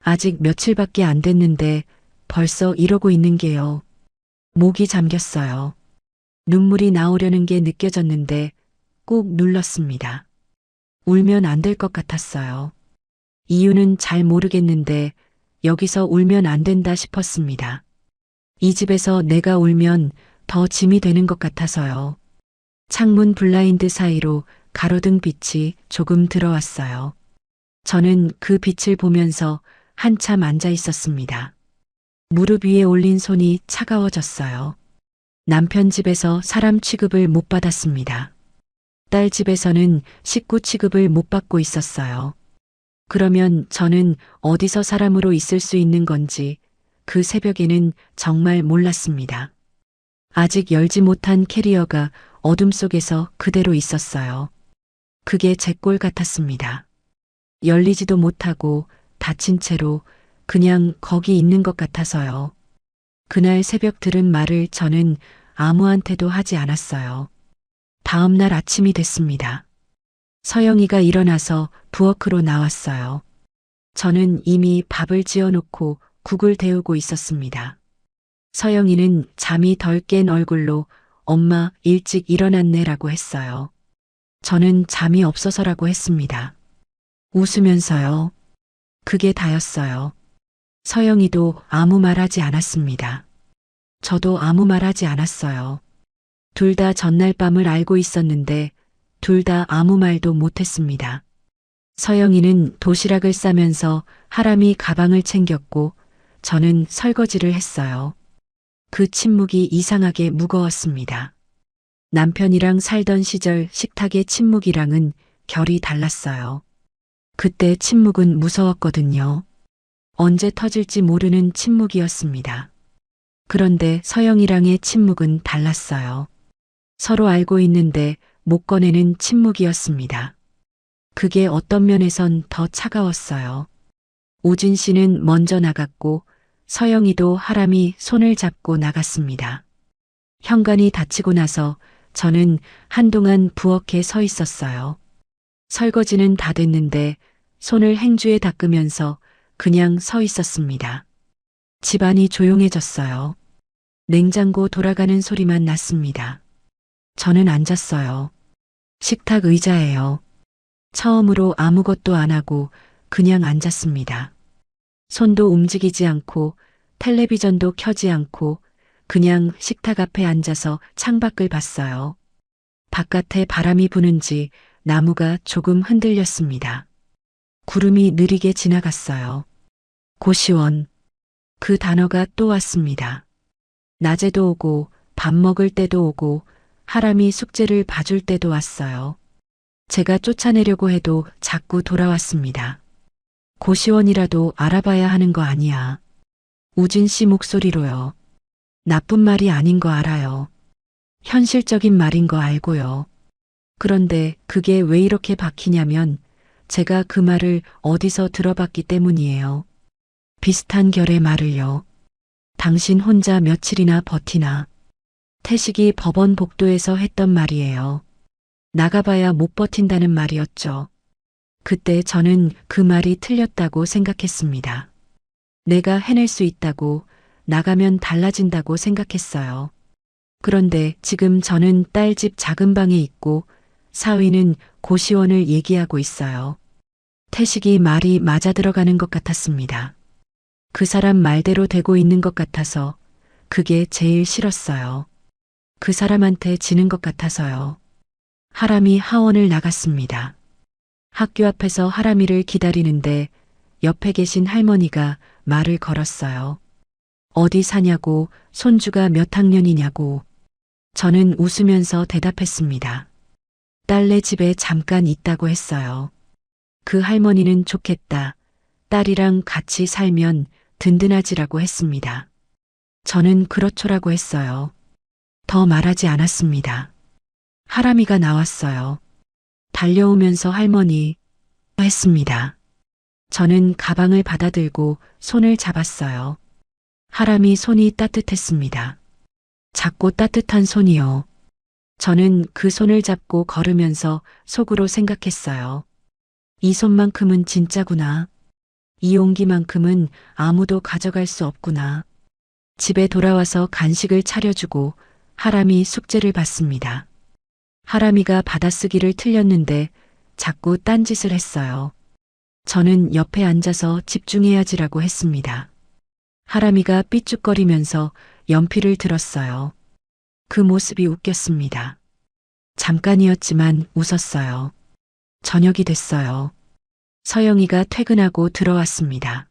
아직 며칠밖에 안 됐는데 벌써 이러고 있는 게요. 목이 잠겼어요. 눈물이 나오려는 게 느껴졌는데 꾹 눌렀습니다. 울면 안 될 것 같았어요. 이유는 잘 모르겠는데 여기서 울면 안 된다 싶었습니다. 이 집에서 내가 울면 더 짐이 되는 것 같아서요. 창문 블라인드 사이로 가로등 빛이 조금 들어왔어요. 저는 그 빛을 보면서 한참 앉아 있었습니다. 무릎 위에 올린 손이 차가워졌어요. 남편 집에서 사람 취급을 못 받았습니다. 딸 집에서는 식구 취급을 못 받고 있었어요. 그러면 저는 어디서 사람으로 있을 수 있는 건지 그 새벽에는 정말 몰랐습니다. 아직 열지 못한 캐리어가 어둠 속에서 그대로 있었어요. 그게 제 꼴 같았습니다. 열리지도 못하고 닫힌 채로 그냥 거기 있는 것 같아서요. 그날 새벽 들은 말을 저는 아무한테도 하지 않았어요. 다음 날 아침이 됐습니다. 서영이가 일어나서 부엌으로 나왔어요. 저는 이미 밥을 지어놓고 국을 데우고 있었습니다. 서영이는 잠이 덜 깬 얼굴로 엄마 일찍 일어났네라고 했어요. 저는 잠이 없어서라고 했습니다. 웃으면서요. 그게 다였어요. 서영이도 아무 말 하지 않았습니다. 저도 아무 말 하지 않았어요. 둘 다 전날 밤을 알고 있었는데 둘 다 아무 말도 못했습니다. 서영이는 도시락을 싸면서 하람이 가방을 챙겼고 저는 설거지를 했어요. 그 침묵이 이상하게 무거웠습니다. 남편이랑 살던 시절 식탁의 침묵이랑은 결이 달랐어요. 그때 침묵은 무서웠거든요. 언제 터질지 모르는 침묵이었습니다. 그런데 서영이랑의 침묵은 달랐어요. 서로 알고 있는데 못 꺼내는 침묵이었습니다. 그게 어떤 면에선 더 차가웠어요. 우진 씨는 먼저 나갔고 서영이도 하람이 손을 잡고 나갔습니다. 현관이 닫히고 나서 저는 한동안 부엌에 서 있었어요. 설거지는 다 됐는데 손을 행주에 닦으면서 그냥 서 있었습니다. 집안이 조용해졌어요. 냉장고 돌아가는 소리만 났습니다. 저는 앉았어요. 식탁 의자예요. 처음으로 아무것도 안 하고 그냥 앉았습니다. 손도 움직이지 않고 텔레비전도 켜지 않고 그냥 식탁 앞에 앉아서 창밖을 봤어요. 바깥에 바람이 부는지 나무가 조금 흔들렸습니다. 구름이 느리게 지나갔어요. 고시원. 그 단어가 또 왔습니다. 낮에도 오고 밥 먹을 때도 오고 하람이 숙제를 봐줄 때도 왔어요. 제가 쫓아내려고 해도 자꾸 돌아왔습니다. 고시원이라도 알아봐야 하는 거 아니야. 우진 씨 목소리로요. 나쁜 말이 아닌 거 알아요. 현실적인 말인 거 알고요. 그런데 그게 왜 이렇게 박히냐면 제가 그 말을 어디서 들어봤기 때문이에요. 비슷한 결의 말을요. 당신 혼자 며칠이나 버티나. 태식이 법원 복도에서 했던 말이에요. 나가봐야 못 버틴다는 말이었죠. 그때 저는 그 말이 틀렸다고 생각했습니다. 내가 해낼 수 있다고, 나가면 달라진다고 생각했어요. 그런데 지금 저는 딸 집 작은 방에 있고 사위는 고시원을 얘기하고 있어요. 태식이 말이 맞아 들어가는 것 같았습니다. 그 사람 말대로 되고 있는 것 같아서 그게 제일 싫었어요. 그 사람한테 지는 것 같아서요. 하람이 하원을 나갔습니다. 학교 앞에서 하람이를 기다리는데 옆에 계신 할머니가 말을 걸었어요. 어디 사냐고, 손주가 몇 학년이냐고. 저는 웃으면서 대답했습니다. 딸네 집에 잠깐 있다고 했어요. 그 할머니는 좋겠다. 딸이랑 같이 살면 든든하지라고 했습니다. 저는 그렇죠라고 했어요. 더 말하지 않았습니다. 하람이가 나왔어요. 달려오면서 할머니 했습니다. 저는 가방을 받아들고 손을 잡았어요. 하람이 손이 따뜻했습니다. 작고 따뜻한 손이요. 저는 그 손을 잡고 걸으면서 속으로 생각했어요. 이 손만큼은 진짜구나. 이 용기만큼은 아무도 가져갈 수 없구나. 집에 돌아와서 간식을 차려주고 하람이 숙제를 받습니다. 하람이가 받아쓰기를 틀렸는데 자꾸 딴짓을 했어요. 저는 옆에 앉아서 집중해야지라고 했습니다. 하람이가 삐죽거리면서 연필을 들었어요. 그 모습이 웃겼습니다. 잠깐이었지만 웃었어요. 저녁이 됐어요. 서영이가 퇴근하고 들어왔습니다.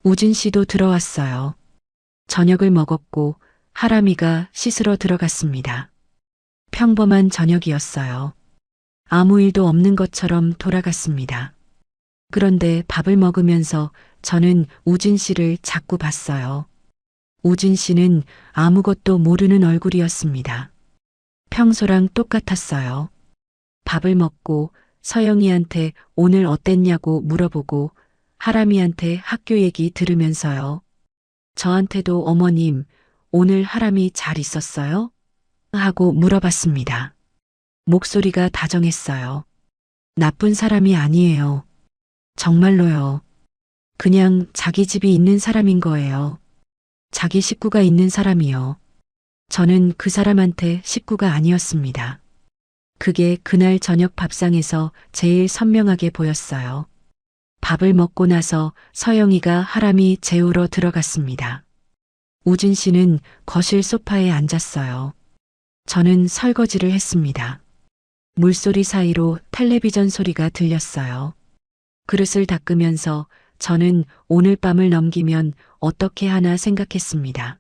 우진 씨도 들어왔어요. 저녁을 먹었고 하람이가 씻으러 들어갔습니다. 평범한 저녁이었어요. 아무 일도 없는 것처럼 돌아갔습니다. 그런데 밥을 먹으면서 저는 우진 씨를 자꾸 봤어요. 우진 씨는 아무것도 모르는 얼굴이었습니다. 평소랑 똑같았어요. 밥을 먹고 서영이한테 오늘 어땠냐고 물어보고 하람이한테 학교 얘기 들으면서요. 저한테도 어머님, 오늘 하람이 잘 있었어요? 하고 물어봤습니다. 목소리가 다정했어요. 나쁜 사람이 아니에요. 정말로요. 그냥 자기 집이 있는 사람인 거예요. 자기 식구가 있는 사람이요. 저는 그 사람한테 식구가 아니었습니다. 그게 그날 저녁 밥상에서 제일 선명하게 보였어요. 밥을 먹고 나서 서영이가 하람이 재우러 들어갔습니다. 우진 씨는 거실 소파에 앉았어요. 저는 설거지를 했습니다. 물소리 사이로 텔레비전 소리가 들렸어요. 그릇을 닦으면서 저는 오늘 밤을 넘기면 어떻게 하나 생각했습니다.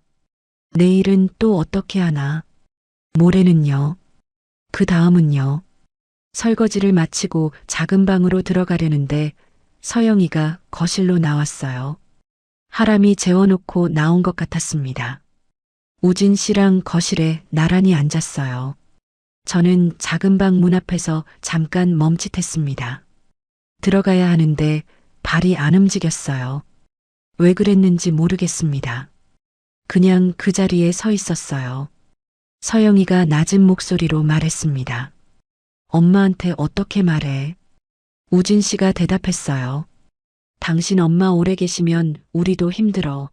내일은 또 어떻게 하나. 모레는요. 그 다음은요. 설거지를 마치고 작은 방으로 들어가려는데 서영이가 거실로 나왔어요. 하람이 재워놓고 나온 것 같았습니다. 우진 씨랑 거실에 나란히 앉았어요. 저는 작은 방 문 앞에서 잠깐 멈칫했습니다. 들어가야 하는데 발이 안 움직였어요. 왜 그랬는지 모르겠습니다. 그냥 그 자리에 서 있었어요. 서영이가 낮은 목소리로 말했습니다. 엄마한테 어떻게 말해? 우진 씨가 대답했어요. 당신 엄마 오래 계시면 우리도 힘들어.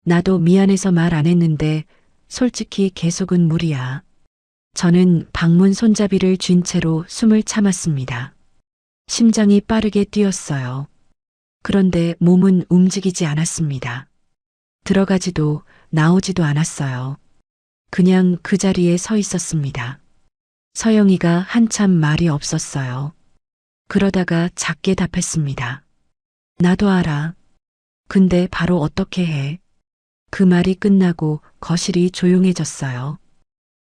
나도 미안해서 말 안 했는데 솔직히 계속은 무리야. 저는 방문 손잡이를 쥔 채로 숨을 참았습니다. 심장이 빠르게 뛰었어요. 그런데 몸은 움직이지 않았습니다. 들어가지도 나오지도 않았어요. 그냥 그 자리에 서 있었습니다. 서영이가 한참 말이 없었어요. 그러다가 작게 답했습니다. 나도 알아. 근데 바로 어떻게 해? 그 말이 끝나고 거실이 조용해졌어요.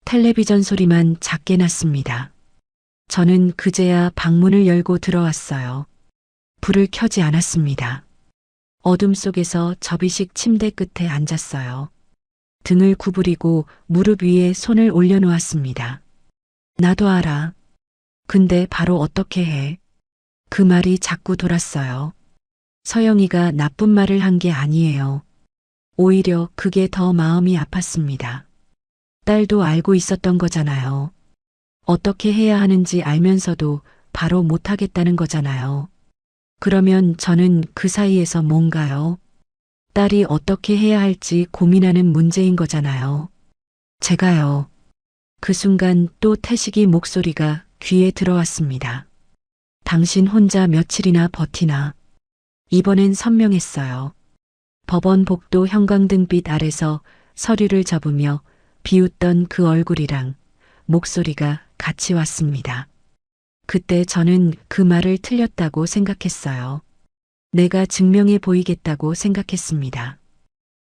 텔레비전 소리만 작게 났습니다. 저는 그제야 방문을 열고 들어왔어요. 불을 켜지 않았습니다. 어둠 속에서 접이식 침대 끝에 앉았어요. 등을 구부리고 무릎 위에 손을 올려놓았습니다. 나도 알아. 근데 바로 어떻게 해? 그 말이 자꾸 돌았어요. 서영이가 나쁜 말을 한 게 아니에요. 오히려 그게 더 마음이 아팠습니다. 딸도 알고 있었던 거잖아요. 어떻게 해야 하는지 알면서도 바로 못하겠다는 거잖아요. 그러면 저는 그 사이에서 뭔가요? 딸이 어떻게 해야 할지 고민하는 문제인 거잖아요. 제가요. 그 순간 또 태식이 목소리가 귀에 들어왔습니다. 당신 혼자 며칠이나 버티나. 이번엔 선명했어요. 법원 복도 형광등빛 아래서 서류를 접으며 비웃던 그 얼굴이랑 목소리가 같이 왔습니다. 그때 저는 그 말을 틀렸다고 생각했어요. 내가 증명해 보이겠다고 생각했습니다.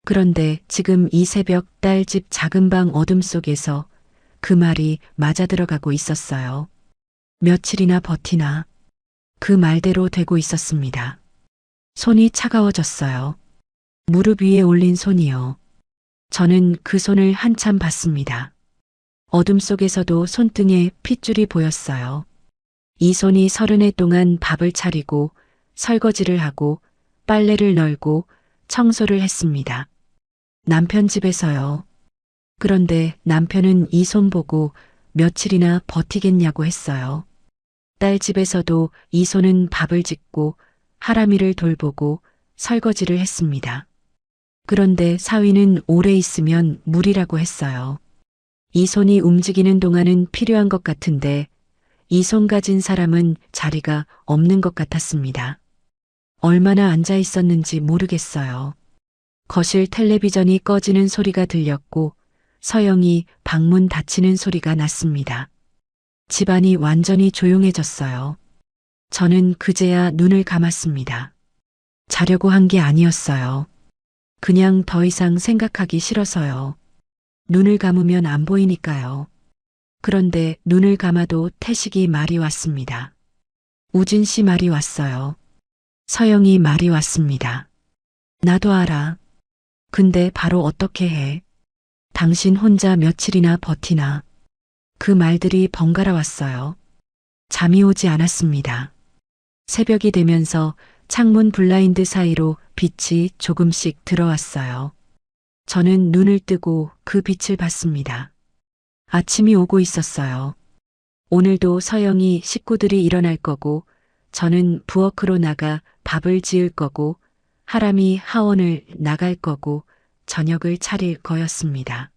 그런데 지금 이 새벽 딸 집 작은 방 어둠 속에서 그 말이 맞아들어가고 있었어요. 며칠이나 버티나. 그 말대로 되고 있었습니다. 손이 차가워졌어요. 무릎 위에 올린 손이요. 저는 그 손을 한참 봤습니다. 어둠 속에서도 손등에 핏줄이 보였어요. 이 손이 30해 동안 밥을 차리고 설거지를 하고 빨래를 널고 청소를 했습니다. 남편 집에서요. 그런데 남편은 이 손 보고 며칠이나 버티겠냐고 했어요. 딸 집에서도 이 손은 밥을 짓고 하람이를 돌보고 설거지를 했습니다. 그런데 사위는 오래 있으면 무리라고 했어요. 이 손이 움직이는 동안은 필요한 것 같은데 이 손 가진 사람은 자리가 없는 것 같았습니다. 얼마나 앉아 있었는지 모르겠어요. 거실 텔레비전이 꺼지는 소리가 들렸고 서영이 방문 닫히는 소리가 났습니다. 집안이 완전히 조용해졌어요. 저는 그제야 눈을 감았습니다. 자려고 한 게 아니었어요. 그냥 더 이상 생각하기 싫어서요. 눈을 감으면 안 보이니까요. 그런데 눈을 감아도 태식이 말이 왔습니다. 우진 씨 말이 왔어요. 서영이 말이 왔습니다. 나도 알아. 근데 바로 어떻게 해? 당신 혼자 며칠이나 버티나. 그 말들이 번갈아 왔어요. 잠이 오지 않았습니다. 새벽이 되면서 창문 블라인드 사이로 빛이 조금씩 들어왔어요. 저는 눈을 뜨고 그 빛을 봤습니다. 아침이 오고 있었어요. 오늘도 서영이 식구들이 일어날 거고 저는 부엌으로 나가 밥을 지을 거고 하람이 하원을 나갈 거고 저녁을 차릴 거였습니다.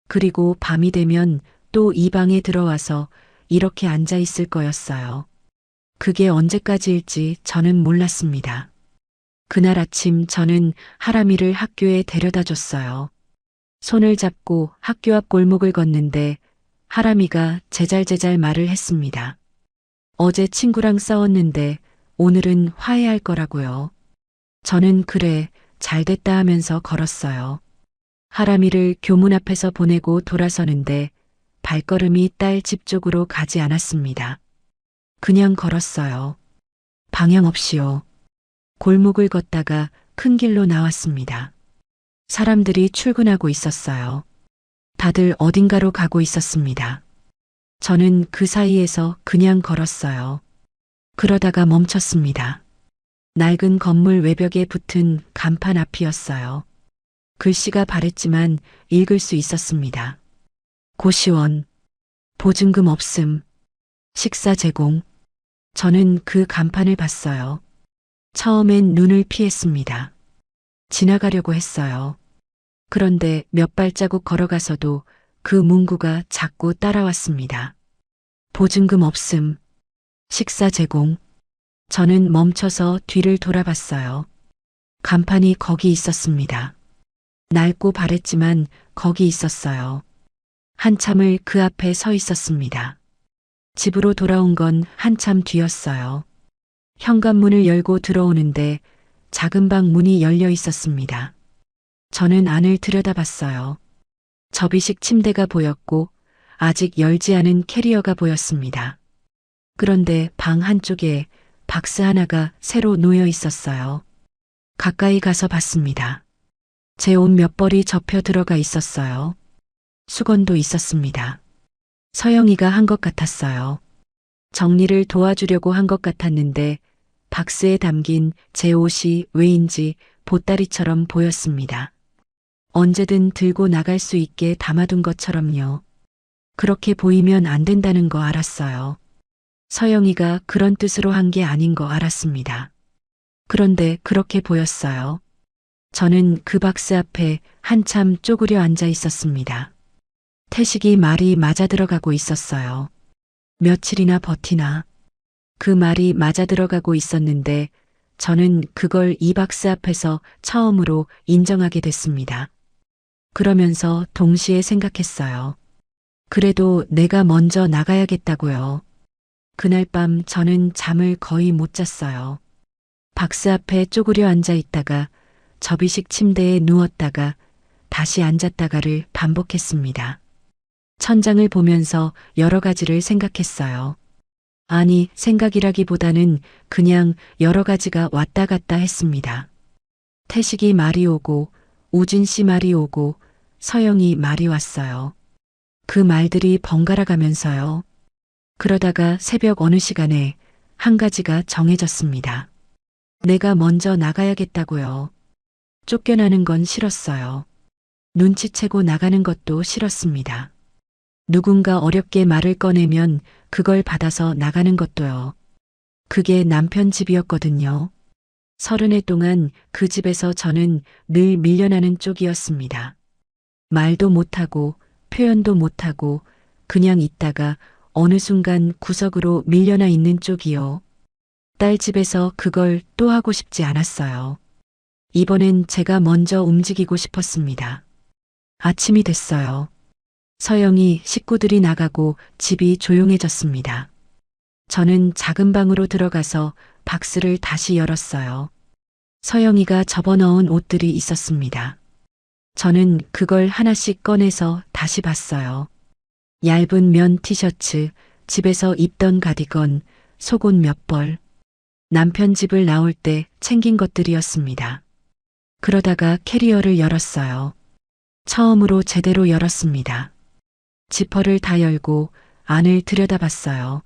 그리고 밤이 되면 또 이 방에 들어와서 이렇게 앉아 있을 거였어요. 그게 언제까지일지 저는 몰랐습니다. 그날 아침 저는 하람이를 학교에 데려다 줬어요. 손을 잡고 학교 앞 골목을 걷는데 하람이가 제잘제잘 말을 했습니다. 어제 친구랑 싸웠는데 오늘은 화해할 거라고요. 저는 그래, 잘됐다 하면서 걸었어요. 하람이를 교문 앞에서 보내고 돌아서는데 발걸음이 딸 집 쪽으로 가지 않았습니다. 그냥 걸었어요. 방향 없이요. 골목을 걷다가 큰 길로 나왔습니다. 사람들이 출근하고 있었어요. 다들 어딘가로 가고 있었습니다. 저는 그 사이에서 그냥 걸었어요. 그러다가 멈췄습니다. 낡은 건물 외벽에 붙은 간판 앞이었어요. 글씨가 바랬지만 읽을 수 있었습니다. 고시원, 보증금 없음, 식사 제공. 저는 그 간판을 봤어요. 처음엔 눈을 피했습니다. 지나가려고 했어요. 그런데 몇 발자국 걸어가서도 그 문구가 자꾸 따라왔습니다. 보증금 없음, 식사 제공. 저는 멈춰서 뒤를 돌아봤어요. 간판이 거기 있었습니다. 낡고 바랬지만 거기 있었어요. 한참을 그 앞에 서 있었습니다. 집으로 돌아온 건 한참 뒤였어요. 현관문을 열고 들어오는데 작은 방 문이 열려 있었습니다. 저는 안을 들여다봤어요. 접이식 침대가 보였고 아직 열지 않은 캐리어가 보였습니다. 그런데 방 한쪽에 박스 하나가 새로 놓여 있었어요. 가까이 가서 봤습니다. 제 옷 몇 벌이 접혀 들어가 있었어요. 수건도 있었습니다. 서영이가 한 것 같았어요. 정리를 도와주려고 한 것 같았는데 박스에 담긴 제 옷이 왜인지 보따리처럼 보였습니다. 언제든 들고 나갈 수 있게 담아둔 것처럼요. 그렇게 보이면 안 된다는 거 알았어요. 서영이가 그런 뜻으로 한 게 아닌 거 알았습니다. 그런데 그렇게 보였어요. 저는 그 박스 앞에 한참 쪼그려 앉아 있었습니다. 태식이 말이 맞아 들어가고 있었어요. 며칠이나 버티나. 그 말이 맞아 들어가고 있었는데 저는 그걸 이 박스 앞에서 처음으로 인정하게 됐습니다. 그러면서 동시에 생각했어요. 그래도 내가 먼저 나가야겠다고요. 그날 밤 저는 잠을 거의 못 잤어요. 박스 앞에 쪼그려 앉아 있다가 접이식 침대에 누웠다가 다시 앉았다가를 반복했습니다. 천장을 보면서 여러 가지를 생각했어요. 아니, 생각이라기보다는 그냥 여러 가지가 왔다 갔다 했습니다. 태식이 말이 오고, 우진 씨 말이 오고, 서영이 말이 왔어요. 그 말들이 번갈아 가면서요. 그러다가 새벽 어느 시간에 한 가지가 정해졌습니다. 내가 먼저 나가야겠다고요. 쫓겨나는 건 싫었어요. 눈치채고 나가는 것도 싫었습니다. 누군가 어렵게 말을 꺼내면 그걸 받아서 나가는 것도요. 그게 남편 집이었거든요. 30해 동안 그 집에서 저는 늘 밀려나는 쪽이었습니다. 말도 못하고 표현도 못하고 그냥 있다가 어느 순간 구석으로 밀려나 있는 쪽이요. 딸 집에서 그걸 또 하고 싶지 않았어요. 이번엔 제가 먼저 움직이고 싶었습니다. 아침이 됐어요. 서영이 식구들이 나가고 집이 조용해졌습니다. 저는 작은 방으로 들어가서 박스를 다시 열었어요. 서영이가 접어넣은 옷들이 있었습니다. 저는 그걸 하나씩 꺼내서 다시 봤어요. 얇은 면 티셔츠, 집에서 입던 가디건, 속옷 몇 벌. 남편 집을 나올 때 챙긴 것들이었습니다. 그러다가 캐리어를 열었어요. 처음으로 제대로 열었습니다. 지퍼를 다 열고 안을 들여다봤어요.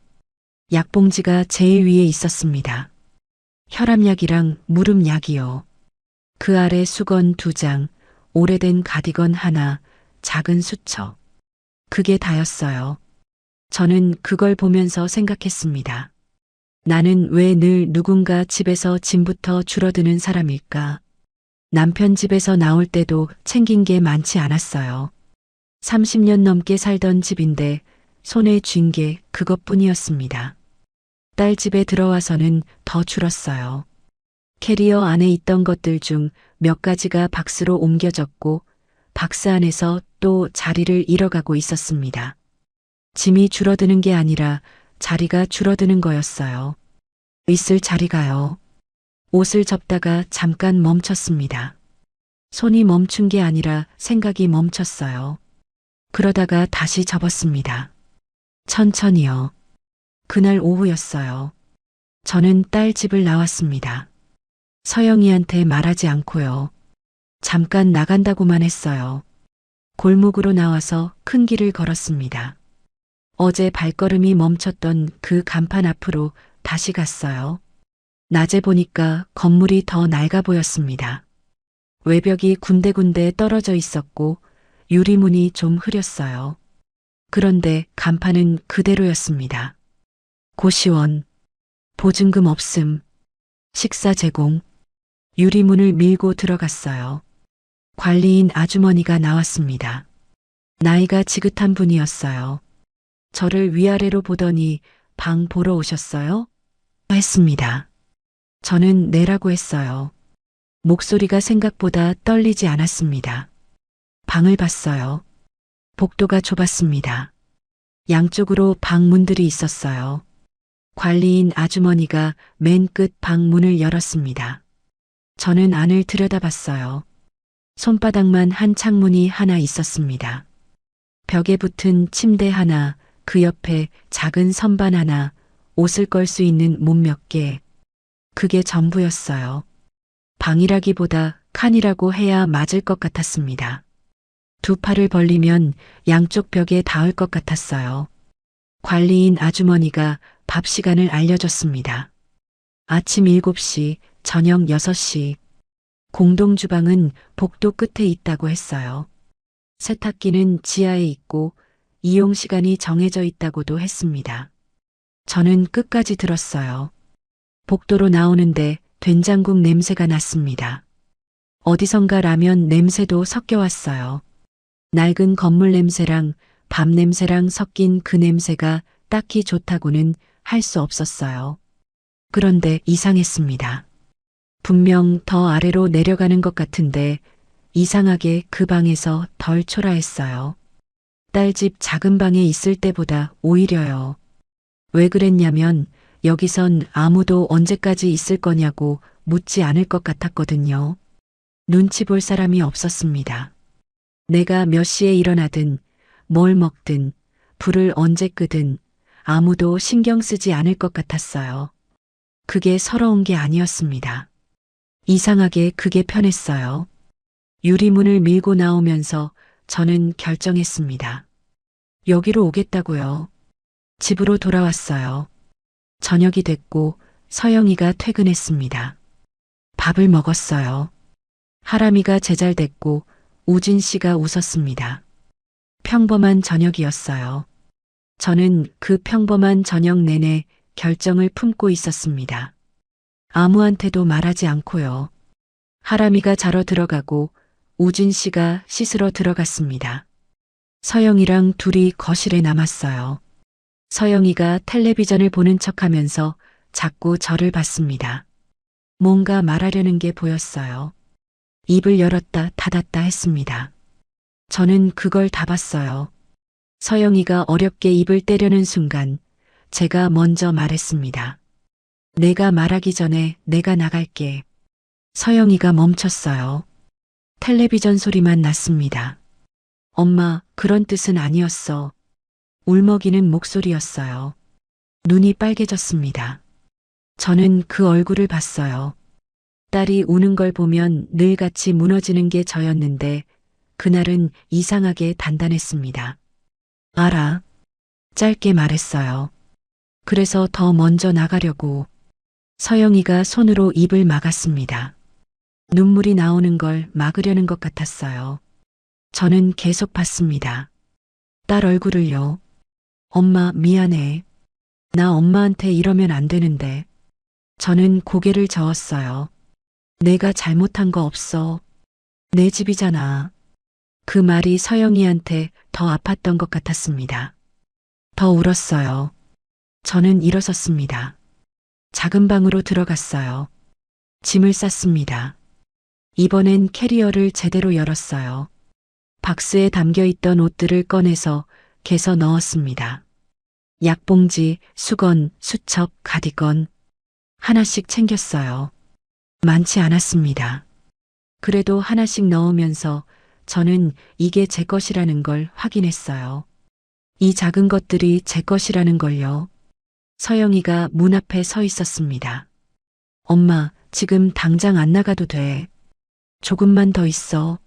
약봉지가 제일 위에 있었습니다. 혈압약이랑 무릎약이요. 그 아래 수건 2장, 오래된 가디건 하나, 작은 수첩. 그게 다였어요. 저는 그걸 보면서 생각했습니다. 나는 왜 늘 누군가 집에서 짐부터 줄어드는 사람일까? 남편 집에서 나올 때도 챙긴 게 많지 않았어요. 30년 넘게 살던 집인데 손에 쥔 게 그것뿐이었습니다. 딸 집에 들어와서는 더 줄었어요. 캐리어 안에 있던 것들 중 몇 가지가 박스로 옮겨졌고 박스 안에서 또 자리를 잃어가고 있었습니다. 짐이 줄어드는 게 아니라 자리가 줄어드는 거였어요. 있을 자리가요. 옷을 접다가 잠깐 멈췄습니다. 손이 멈춘 게 아니라 생각이 멈췄어요. 그러다가 다시 접었습니다. 천천히요. 그날 오후였어요. 저는 딸 집을 나왔습니다. 서영이한테 말하지 않고요. 잠깐 나간다고만 했어요. 골목으로 나와서 큰 길을 걸었습니다. 어제 발걸음이 멈췄던 그 간판 앞으로 다시 갔어요. 낮에 보니까 건물이 더 낡아 보였습니다. 외벽이 군데군데 떨어져 있었고 유리문이 좀 흐렸어요. 그런데 간판은 그대로였습니다. 고시원, 보증금 없음, 식사 제공. 유리문을 밀고 들어갔어요. 관리인 아주머니가 나왔습니다. 나이가 지긋한 분이었어요. 저를 위아래로 보더니 방 보러 오셨어요? 했습니다. 저는 네라고 했어요. 목소리가 생각보다 떨리지 않았습니다. 방을 봤어요. 복도가 좁았습니다. 양쪽으로 방문들이 있었어요. 관리인 아주머니가 맨 끝 방문을 열었습니다. 저는 안을 들여다봤어요. 손바닥만 한 창문이 하나 있었습니다. 벽에 붙은 침대 하나, 그 옆에 작은 선반 하나, 옷을 걸 수 있는 몸 몇 개. 그게 전부였어요. 방이라기보다 칸이라고 해야 맞을 것 같았습니다. 두 팔을 벌리면 양쪽 벽에 닿을 것 같았어요. 관리인 아주머니가 밥 시간을 알려줬습니다. 아침 7시, 저녁 6시. 공동주방은 복도 끝에 있다고 했어요. 세탁기는 지하에 있고 이용 시간이 정해져 있다고도 했습니다. 저는 끝까지 들었어요. 복도로 나오는데 된장국 냄새가 났습니다. 어디선가 라면 냄새도 섞여 왔어요. 낡은 건물 냄새랑 밥 냄새랑 섞인 그 냄새가 딱히 좋다고는 할 수 없었어요. 그런데 이상했습니다. 분명 더 아래로 내려가는 것 같은데 이상하게 그 방에서 덜 초라했어요. 딸집 작은 방에 있을 때보다 오히려요. 왜 그랬냐면 여기선 아무도 언제까지 있을 거냐고 묻지 않을 것 같았거든요. 눈치 볼 사람이 없었습니다. 내가 몇 시에 일어나든 뭘 먹든 불을 언제 끄든 아무도 신경 쓰지 않을 것 같았어요. 그게 서러운 게 아니었습니다. 이상하게 그게 편했어요. 유리문을 밀고 나오면서 저는 결정했습니다. 여기로 오겠다고요. 집으로 돌아왔어요. 저녁이 됐고 서영이가 퇴근했습니다. 밥을 먹었어요. 하람이가 제잘됐고 우진 씨가 웃었습니다. 평범한 저녁이었어요. 저는 그 평범한 저녁 내내 결정을 품고 있었습니다. 아무한테도 말하지 않고요. 하람이가 자러 들어가고 우진 씨가 씻으러 들어갔습니다. 서영이랑 둘이 거실에 남았어요. 서영이가 텔레비전을 보는 척하면서 자꾸 저를 봤습니다. 뭔가 말하려는 게 보였어요. 입을 열었다 닫았다 했습니다. 저는 그걸 다 봤어요. 서영이가 어렵게 입을 떼려는 순간 제가 먼저 말했습니다. 내가 말하기 전에 내가 나갈게. 서영이가 멈췄어요. 텔레비전 소리만 났습니다. 엄마, 그런 뜻은 아니었어. 울먹이는 목소리였어요. 눈이 빨개졌습니다. 저는 그 얼굴을 봤어요. 딸이 우는 걸 보면 늘 같이 무너지는 게 저였는데 그날은 이상하게 단단했습니다. 알아. 짧게 말했어요. 그래서 더 먼저 나가려고. 서영이가 손으로 입을 막았습니다. 눈물이 나오는 걸 막으려는 것 같았어요. 저는 계속 봤습니다. 딸 얼굴을요. 엄마, 미안해. 나 엄마한테 이러면 안 되는데. 저는 고개를 저었어요. 내가 잘못한 거 없어. 내 집이잖아. 그 말이 서영이한테 더 아팠던 것 같았습니다. 더 울었어요. 저는 일어섰습니다. 작은 방으로 들어갔어요. 짐을 쌌습니다. 이번엔 캐리어를 제대로 열었어요. 박스에 담겨있던 옷들을 꺼내서 개서 넣었습니다. 약봉지, 수건, 수첩, 가디건 하나씩 챙겼어요. 많지 않았습니다. 그래도 하나씩 넣으면서 저는 이게 제 것이라는 걸 확인했어요. 이 작은 것들이 제 것이라는 걸요. 서영이가 문 앞에 서 있었습니다. 엄마, 지금 당장 안 나가도 돼. 조금만 더 있어.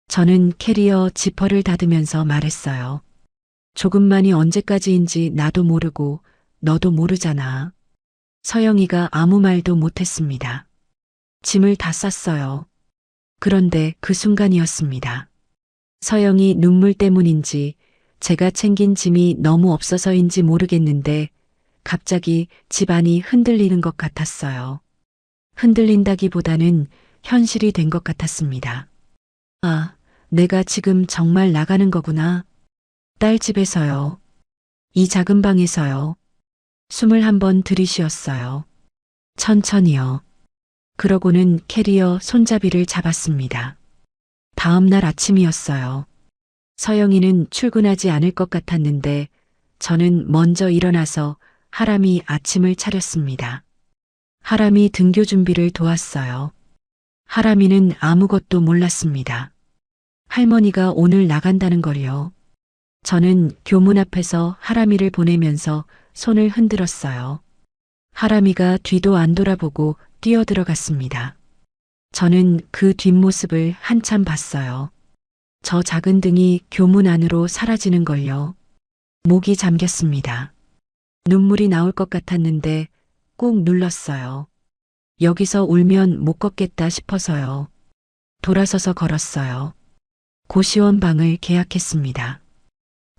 저는 캐리어 지퍼를 닫으면서 말했어요. 조금만이 언제까지인지 나도 모르고 너도 모르잖아. 서영이가 아무 말도 못했습니다. 짐을 다 쌌어요. 그런데 그 순간이었습니다. 서영이 눈물 때문인지 제가 챙긴 짐이 너무 없어서인지 모르겠는데 갑자기 집안이 흔들리는 것 같았어요. 흔들린다기보다는 현실이 된 것 같았습니다. 아, 내가 지금 정말 나가는 거구나. 딸 집에서요. 이 작은 방에서요. 숨을 한번 들이쉬었어요. 천천히요. 그러고는 캐리어 손잡이를 잡았습니다. 다음 날 아침이었어요. 서영이는 출근하지 않을 것 같았는데 저는 먼저 일어나서 하람이 아침을 차렸습니다. 하람이 등교 준비를 도왔어요. 하람이는 아무것도 몰랐습니다. 할머니가 오늘 나간다는 걸요. 저는 교문 앞에서 하람이를 보내면서 손을 흔들었어요. 하람이가 뒤도 안 돌아보고 뛰어들어갔습니다. 저는 그 뒷모습을 한참 봤어요. 저 작은 등이 교문 안으로 사라지는 걸요. 목이 잠겼습니다. 눈물이 나올 것 같았는데 꾹 눌렀어요. 여기서 울면 못 걷겠다 싶어서요. 돌아서서 걸었어요. 고시원 방을 계약했습니다.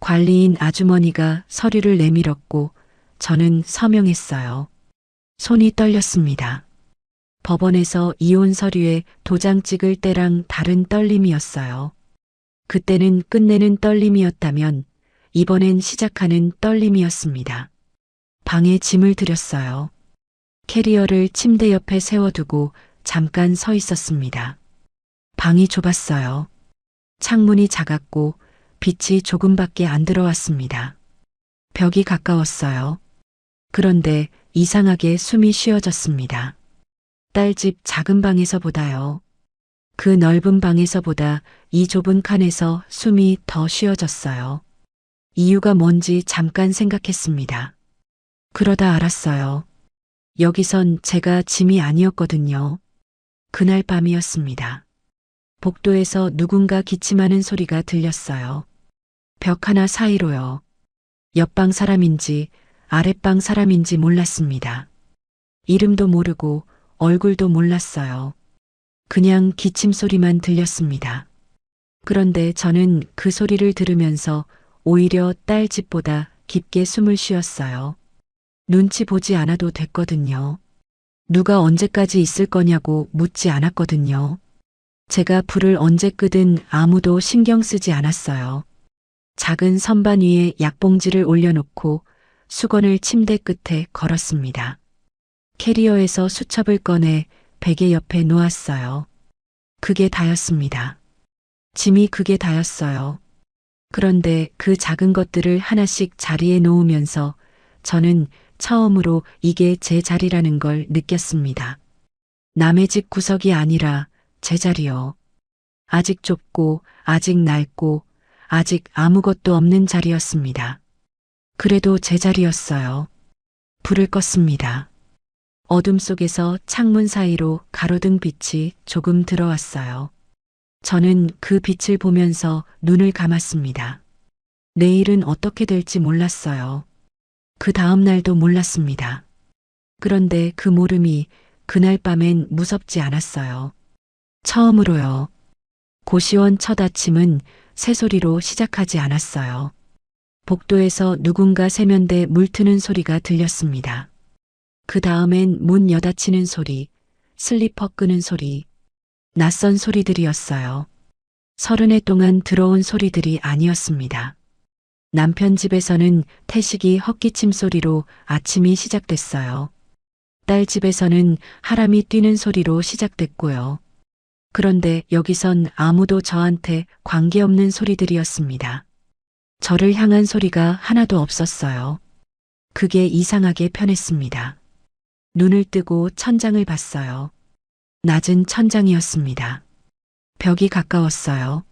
관리인 아주머니가 서류를 내밀었고 저는 서명했어요. 손이 떨렸습니다. 법원에서 이혼 서류에 도장 찍을 때랑 다른 떨림이었어요. 그때는 끝내는 떨림이었다면 이번엔 시작하는 떨림이었습니다. 방에 짐을 들였어요. 캐리어를 침대 옆에 세워두고 잠깐 서 있었습니다. 방이 좁았어요. 창문이 작았고 빛이 조금밖에 안 들어왔습니다. 벽이 가까웠어요. 그런데 이상하게 숨이 쉬어졌습니다. 딸집 작은 방에서보다요. 그 넓은 방에서보다 이 좁은 칸에서 숨이 더 쉬어졌어요. 이유가 뭔지 잠깐 생각했습니다. 그러다 알았어요. 여기선 제가 짐이 아니었거든요. 그날 밤이었습니다. 복도에서 누군가 기침하는 소리가 들렸어요. 벽 하나 사이로요. 옆방 사람인지 아랫방 사람인지 몰랐습니다. 이름도 모르고 얼굴도 몰랐어요. 그냥 기침 소리만 들렸습니다. 그런데 저는 그 소리를 들으면서 오히려 딸 집보다 깊게 숨을 쉬었어요. 눈치 보지 않아도 됐거든요. 누가 언제까지 있을 거냐고 묻지 않았거든요. 제가 불을 언제 끄든 아무도 신경 쓰지 않았어요. 작은 선반 위에 약봉지를 올려놓고 수건을 침대 끝에 걸었습니다. 캐리어에서 수첩을 꺼내 베개 옆에 놓았어요. 그게 다였습니다. 짐이 그게 다였어요. 그런데 그 작은 것들을 하나씩 자리에 놓으면서 저는 처음으로 이게 제 자리라는 걸 느꼈습니다. 남의 집 구석이 아니라 제 자리요. 아직 좁고 아직 낡고 아직 아무것도 없는 자리였습니다. 그래도 제 자리였어요. 불을 껐습니다. 어둠 속에서 창문 사이로 가로등 빛이 조금 들어왔어요. 저는 그 빛을 보면서 눈을 감았습니다. 내일은 어떻게 될지 몰랐어요. 그 다음 날도 몰랐습니다. 그런데 그 모름이 그날 밤엔 무섭지 않았어요. 처음으로요. 고시원 첫 아침은 새소리로 시작하지 않았어요. 복도에서 누군가 세면대 물 트는 소리가 들렸습니다. 그 다음엔 문 여닫히는 소리, 슬리퍼 끄는 소리, 낯선 소리들이었어요. 30해 동안 들어온 소리들이 아니었습니다. 남편 집에서는 태식이 헛기침 소리로 아침이 시작됐어요. 딸 집에서는 하람이 뛰는 소리로 시작됐고요. 그런데 여기선 아무도 저한테 관계없는 소리들이었습니다. 저를 향한 소리가 하나도 없었어요. 그게 이상하게 편했습니다. 눈을 뜨고 천장을 봤어요. 낮은 천장이었습니다. 벽이 가까웠어요.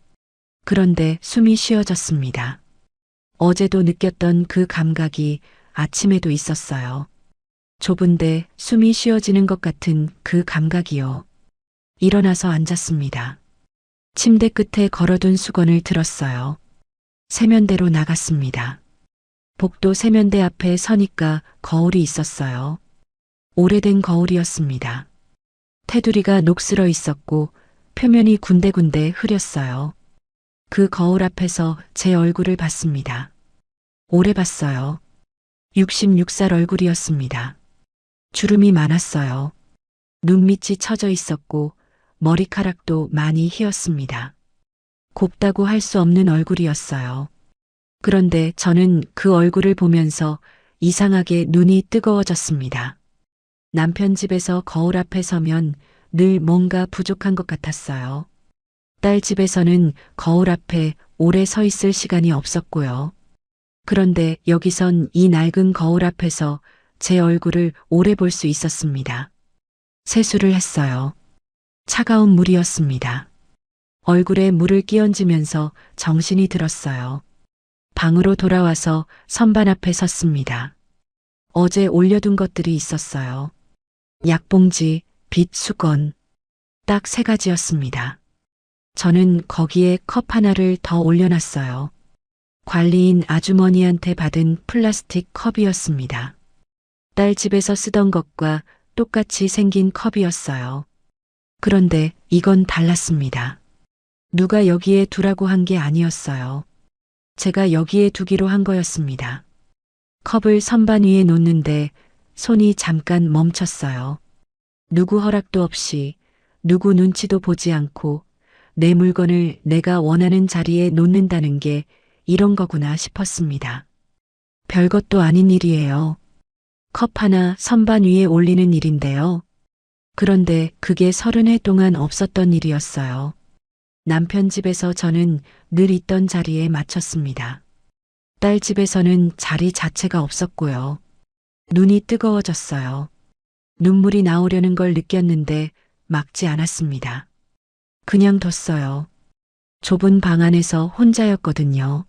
그런데 숨이 쉬어졌습니다. 어제도 느꼈던 그 감각이 아침에도 있었어요. 좁은데 숨이 쉬어지는 것 같은 그 감각이요. 일어나서 앉았습니다. 침대 끝에 걸어둔 수건을 들었어요. 세면대로 나갔습니다. 복도 세면대 앞에 서니까 거울이 있었어요. 오래된 거울이었습니다. 테두리가 녹슬어 있었고 표면이 군데군데 흐렸어요. 그 거울 앞에서 제 얼굴을 봤습니다. 오래 봤어요. 66살 얼굴이었습니다. 주름이 많았어요. 눈밑이 처져 있었고 머리카락도 많이 휘었습니다. 곱다고 할 수 없는 얼굴이었어요. 그런데 저는 그 얼굴을 보면서 이상하게 눈이 뜨거워졌습니다. 남편 집에서 거울 앞에 서면 늘 뭔가 부족한 것 같았어요. 딸 집에서는 거울 앞에 오래 서 있을 시간이 없었고요. 그런데 여기선 이 낡은 거울 앞에서 제 얼굴을 오래 볼 수 있었습니다. 세수를 했어요. 차가운 물이었습니다. 얼굴에 물을 끼얹으면서 정신이 들었어요. 방으로 돌아와서 선반 앞에 섰습니다. 어제 올려둔 것들이 있었어요. 약봉지, 빗, 수건. 딱 3가지였습니다. 저는 거기에 컵 하나를 더 올려놨어요. 관리인 아주머니한테 받은 플라스틱 컵이었습니다. 딸 집에서 쓰던 것과 똑같이 생긴 컵이었어요. 그런데 이건 달랐습니다. 누가 여기에 두라고 한 게 아니었어요. 제가 여기에 두기로 한 거였습니다. 컵을 선반 위에 놓는데 손이 잠깐 멈췄어요. 누구 허락도 없이, 누구 눈치도 보지 않고 내 물건을 내가 원하는 자리에 놓는다는 게 이런 거구나 싶었습니다. 별것도 아닌 일이에요. 컵 하나 선반 위에 올리는 일인데요. 그런데 그게 30해 동안 없었던 일이었어요. 남편 집에서 저는 늘 있던 자리에 맞췄습니다. 딸 집에서는 자리 자체가 없었고요. 눈이 뜨거워졌어요. 눈물이 나오려는 걸 느꼈는데 막지 않았습니다. 그냥 뒀어요. 좁은 방 안에서 혼자였거든요.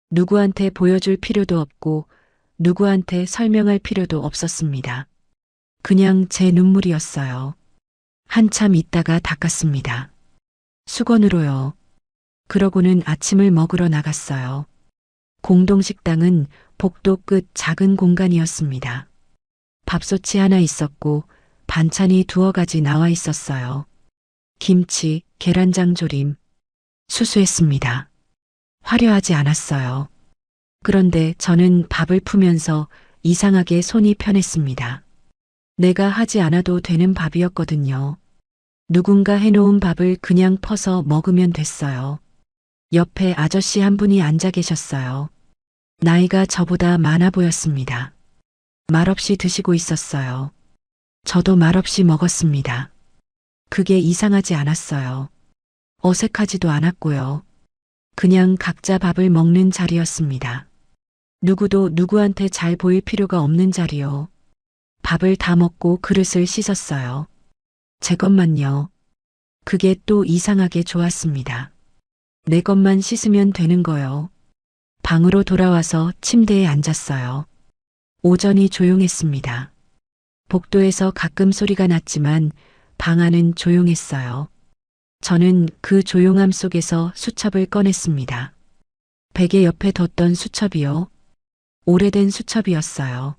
누구한테 보여줄 필요도 없고 누구한테 설명할 필요도 없었습니다. 그냥 제 눈물이었어요. 한참 있다가 닦았습니다. 수건으로요. 그러고는 아침을 먹으러 나갔어요. 공동식당은 복도 끝 작은 공간이었습니다. 밥솥이 하나 있었고 반찬이 2가지 나와 있었어요. 김치, 계란장 조림. 수수했습니다. 화려하지 않았어요. 그런데 저는 밥을 푸면서 이상하게 손이 편했습니다. 내가 하지 않아도 되는 밥이었거든요. 누군가 해놓은 밥을 그냥 퍼서 먹으면 됐어요. 옆에 아저씨 한 분이 앉아 계셨어요. 나이가 저보다 많아 보였습니다. 말없이 드시고 있었어요. 저도 말없이 먹었습니다. 그게 이상하지 않았어요. 어색하지도 않았고요. 그냥 각자 밥을 먹는 자리였습니다. 누구도 누구한테 잘 보일 필요가 없는 자리요. 밥을 다 먹고 그릇을 씻었어요. 제 것만요. 그게 또 이상하게 좋았습니다. 내 것만 씻으면 되는 거요. 방으로 돌아와서 침대에 앉았어요. 오전이 조용했습니다. 복도에서 가끔 소리가 났지만 방 안은 조용했어요. 저는 그 조용함 속에서 수첩을 꺼냈습니다. 베개 옆에 뒀던 수첩이요. 오래된 수첩이었어요.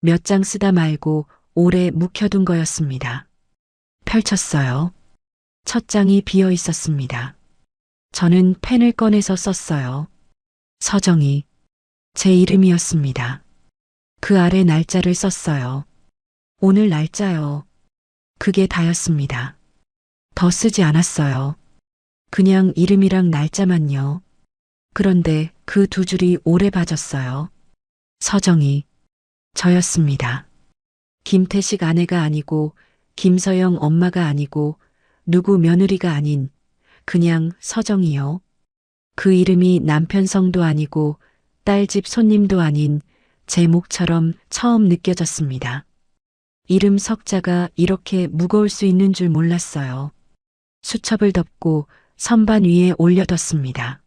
몇 장 쓰다 말고 오래 묵혀둔 거였습니다. 펼쳤어요. 첫 장이 비어 있었습니다. 저는 펜을 꺼내서 썼어요. 서정희. 제 이름이었습니다. 그 아래 날짜를 썼어요. 오늘 날짜요. 그게 다였습니다. 더 쓰지 않았어요. 그냥 이름이랑 날짜만요. 그런데 그 2줄이 오래 봐졌어요. 서정희. 저였습니다. 김태식 아내가 아니고 김서영 엄마가 아니고 누구 며느리가 아닌 그냥 서정이요. 그 이름이 남편 성도 아니고 딸 집 손님도 아닌 제 몫처럼 처음 느껴졌습니다. 이름 석자가 이렇게 무거울 수 있는 줄 몰랐어요. 수첩을 덮고 선반 위에 올려뒀습니다.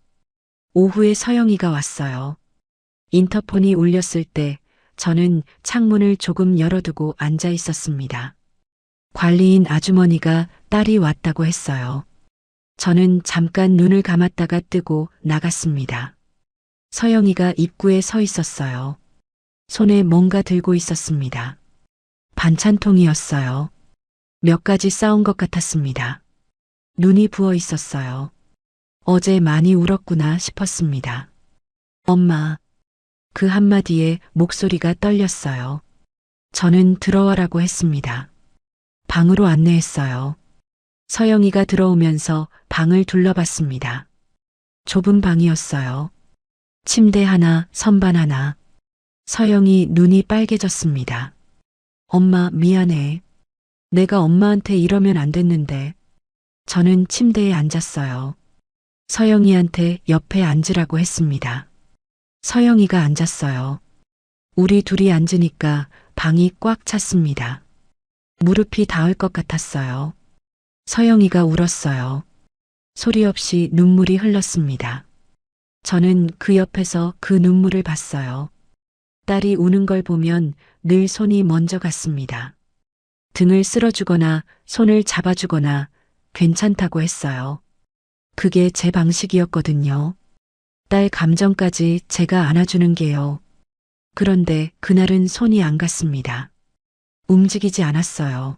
오후에 서영이가 왔어요. 인터폰이 울렸을 때 저는 창문을 조금 열어두고 앉아 있었습니다. 관리인 아주머니가 딸이 왔다고 했어요. 저는 잠깐 눈을 감았다가 뜨고 나갔습니다. 서영이가 입구에 서 있었어요. 손에 뭔가 들고 있었습니다. 반찬통이었어요. 몇 가지 싸운 것 같았습니다. 눈이 부어 있었어요. 어제 많이 울었구나 싶었습니다. 엄마. 그 한마디에 목소리가 떨렸어요. 저는 들어와라고 했습니다. 방으로 안내했어요. 서영이가 들어오면서 방을 둘러봤습니다. 좁은 방이었어요. 침대 하나, 선반 하나. 서영이 눈이 빨개졌습니다. 엄마, 미안해. 내가 엄마한테 이러면 안 됐는데. 저는 침대에 앉았어요. 서영이한테 옆에 앉으라고 했습니다. 서영이가 앉았어요. 우리 둘이 앉으니까 방이 꽉 찼습니다. 무릎이 닿을 것 같았어요. 서영이가 울었어요. 소리 없이 눈물이 흘렀습니다. 저는 그 옆에서 그 눈물을 봤어요. 딸이 우는 걸 보면 늘 손이 먼저 갔습니다. 등을 쓸어주거나 손을 잡아주거나 괜찮다고 했어요. 그게 제 방식이었거든요. 딸 감정까지 제가 안아주는 게요. 그런데 그날은 손이 안 갔습니다. 움직이지 않았어요.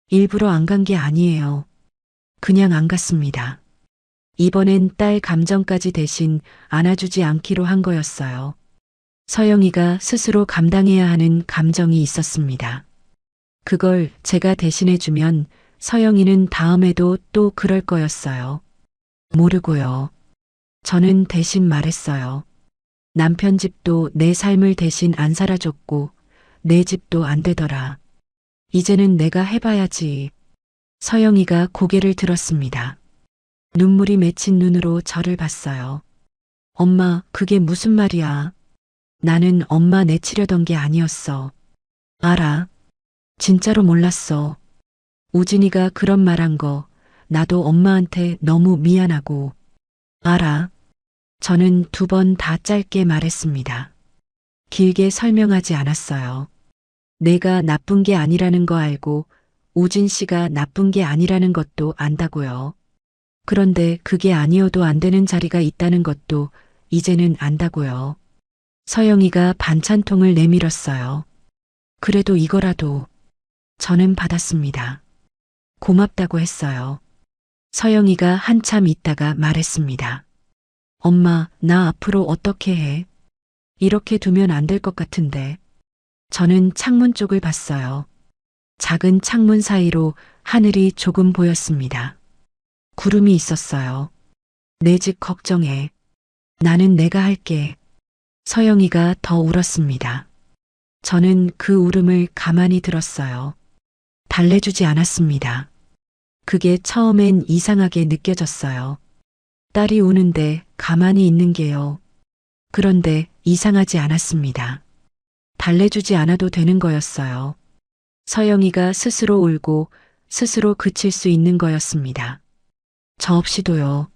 일부러 안 간 게 아니에요. 그냥 안 갔습니다. 이번엔 딸 감정까지 대신 안아주지 않기로 한 거였어요. 서영이가 스스로 감당해야 하는 감정이 있었습니다. 그걸 제가 대신해주면 서영이는 다음에도 또 그럴 거였어요. 모르고요. 저는 대신 말했어요. 남편 집도 내 삶을 대신 안 살아줬고 내 집도 안 되더라. 이제는 내가 해봐야지. 서영이가 고개를 들었습니다. 눈물이 맺힌 눈으로 저를 봤어요. 엄마, 그게 무슨 말이야? 나는 엄마 내치려던 게 아니었어. 알아. 진짜로 몰랐어. 우진이가 그런 말한 거 나도 엄마한테 너무 미안하고. 알아. 저는 2번 다 짧게 말했습니다. 길게 설명하지 않았어요. 내가 나쁜 게 아니라는 거 알고 우진 씨가 나쁜 게 아니라는 것도 안다고요. 그런데 그게 아니어도 안 되는 자리가 있다는 것도 이제는 안다고요. 서영이가 반찬통을 내밀었어요. 그래도 이거라도. 저는 받았습니다. 고맙다고 했어요. 서영이가 한참 있다가 말했습니다. 엄마, 나 앞으로 어떻게 해? 이렇게 두면 안 될 것 같은데. 저는 창문 쪽을 봤어요. 작은 창문 사이로 하늘이 조금 보였습니다. 구름이 있었어요. 내 집 걱정해. 나는 내가 할게. 서영이가 더 울었습니다. 저는 그 울음을 가만히 들었어요. 달래주지 않았습니다. 그게 처음엔 이상하게 느껴졌어요. 딸이 우는데 가만히 있는 게요. 그런데 이상하지 않았습니다. 달래주지 않아도 되는 거였어요. 서영이가 스스로 울고 스스로 그칠 수 있는 거였습니다. 저 없이도요.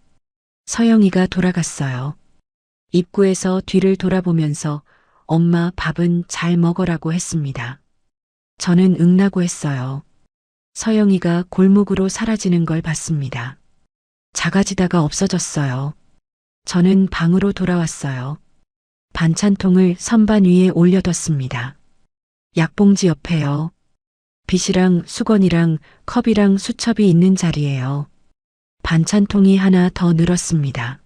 서영이가 돌아갔어요. 입구에서 뒤를 돌아보면서 엄마 밥은 잘 먹어라고 했습니다. 저는 응라고 했어요. 서영이가 골목으로 사라지는 걸 봤습니다. 작아지다가 없어졌어요. 저는 방으로 돌아왔어요. 반찬통을 선반 위에 올려뒀습니다. 약봉지 옆에요. 빗이랑 수건이랑 컵이랑 수첩이 있는 자리예요. 반찬통이 하나 더 늘었습니다.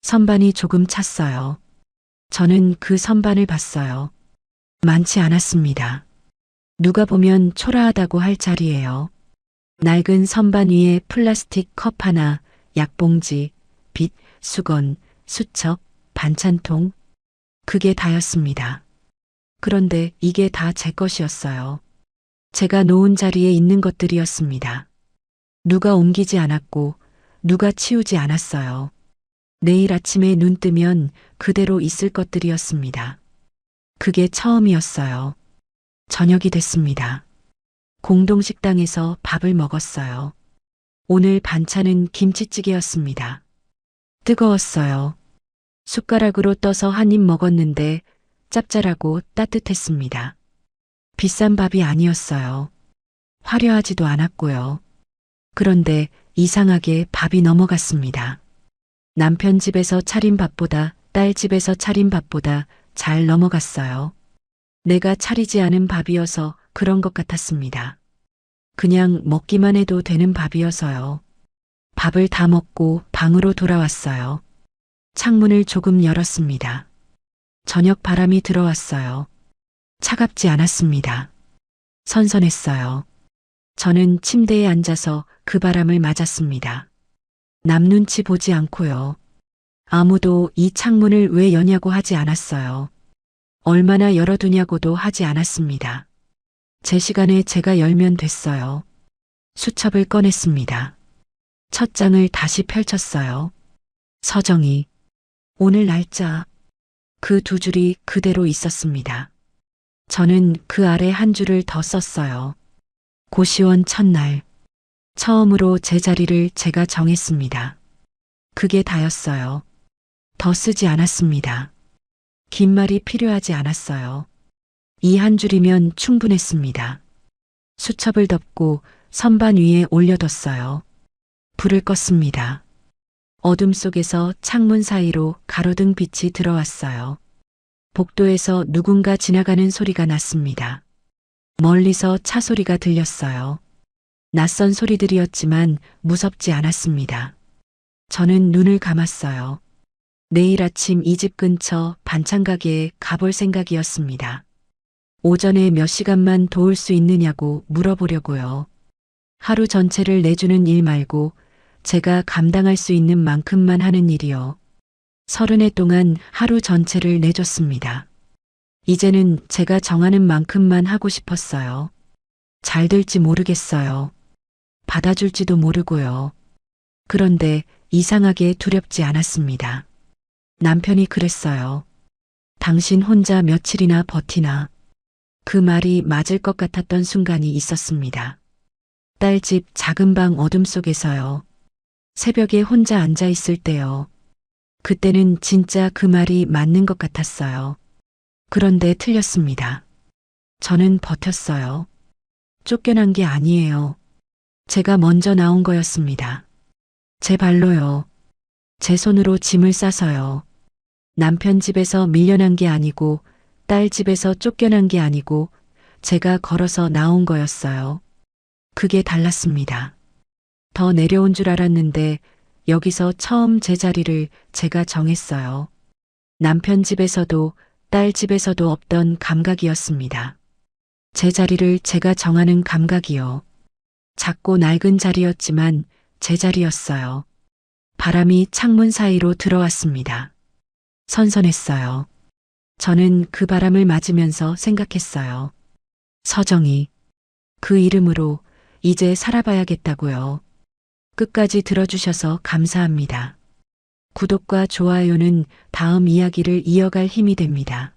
선반이 조금 찼어요. 저는 그 선반을 봤어요. 많지 않았습니다. 누가 보면 초라하다고 할 자리예요. 낡은 선반 위에 플라스틱 컵 하나, 약봉지, 빗, 수건, 수첩, 반찬통. 그게 다였습니다. 그런데 이게 다 제 것이었어요. 제가 놓은 자리에 있는 것들이었습니다. 누가 옮기지 않았고 누가 치우지 않았어요. 내일 아침에 눈 뜨면 그대로 있을 것들이었습니다. 그게 처음이었어요. 저녁이 됐습니다. 공동식당에서 밥을 먹었어요. 오늘 반찬은 김치찌개였습니다. 뜨거웠어요. 숟가락으로 떠서 한 입 먹었는데 짭짤하고 따뜻했습니다. 비싼 밥이 아니었어요. 화려하지도 않았고요. 그런데 이상하게 밥이 넘어갔습니다. 남편 집에서 차린 밥보다 딸 집에서 차린 밥보다 잘 넘어갔어요. 내가 차리지 않은 밥이어서 그런 것 같았습니다. 그냥 먹기만 해도 되는 밥이어서요. 밥을 다 먹고 방으로 돌아왔어요. 창문을 조금 열었습니다. 저녁 바람이 들어왔어요. 차갑지 않았습니다. 선선했어요. 저는 침대에 앉아서 그 바람을 맞았습니다. 남 눈치 보지 않고요. 아무도 이 창문을 왜 여냐고 하지 않았어요. 얼마나 열어두냐고도 하지 않았습니다. 제 시간에 제가 열면 됐어요. 수첩을 꺼냈습니다. 첫 장을 다시 펼쳤어요. 서정희. 오늘 날짜. 그 두 줄이 그대로 있었습니다. 저는 그 아래 한 줄을 더 썼어요. 고시원 첫날. 처음으로 제 자리를 제가 정했습니다. 그게 다였어요. 더 쓰지 않았습니다. 긴 말이 필요하지 않았어요. 이 한 줄이면 충분했습니다. 수첩을 덮고 선반 위에 올려뒀어요. 불을 껐습니다. 어둠 속에서 창문 사이로 가로등 빛이 들어왔어요. 복도에서 누군가 지나가는 소리가 났습니다. 멀리서 차 소리가 들렸어요. 낯선 소리들이었지만 무섭지 않았습니다. 저는 눈을 감았어요. 내일 아침 이 집 근처 반찬 가게에 가볼 생각이었습니다. 오전에 몇 시간만 도울 수 있느냐고 물어보려고요. 하루 전체를 내주는 일 말고 제가 감당할 수 있는 만큼만 하는 일이요. 30해 동안 하루 전체를 내줬습니다. 이제는 제가 정하는 만큼만 하고 싶었어요. 잘 될지 모르겠어요. 받아줄지도 모르고요. 그런데 이상하게 두렵지 않았습니다. 남편이 그랬어요. 당신 혼자 며칠이나 버티나. 그 말이 맞을 것 같았던 순간이 있었습니다. 딸 집 작은 방 어둠 속에서요. 새벽에 혼자 앉아 있을 때요. 그때는 진짜 그 말이 맞는 것 같았어요. 그런데 틀렸습니다. 저는 버텼어요. 쫓겨난 게 아니에요. 제가 먼저 나온 거였습니다. 제 발로요. 제 손으로 짐을 싸서요. 남편 집에서 밀려난 게 아니고 딸 집에서 쫓겨난 게 아니고 제가 걸어서 나온 거였어요. 그게 달랐습니다. 더 내려온 줄 알았는데 여기서 처음 제 자리를 제가 정했어요. 남편 집에서도 딸 집에서도 없던 감각이었습니다. 제 자리를 제가 정하는 감각이요. 작고 낡은 자리였지만 제 자리였어요. 바람이 창문 사이로 들어왔습니다. 선선했어요. 저는 그 바람을 맞으면서 생각했어요. 서정희. 그 이름으로 이제 살아봐야겠다고요. 끝까지 들어주셔서 감사합니다. 구독과 좋아요는 다음 이야기를 이어갈 힘이 됩니다.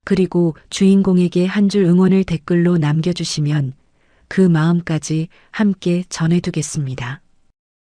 그리고 주인공에게 한 줄 응원을 댓글로 남겨주시면 그 마음까지 함께 전해두겠습니다.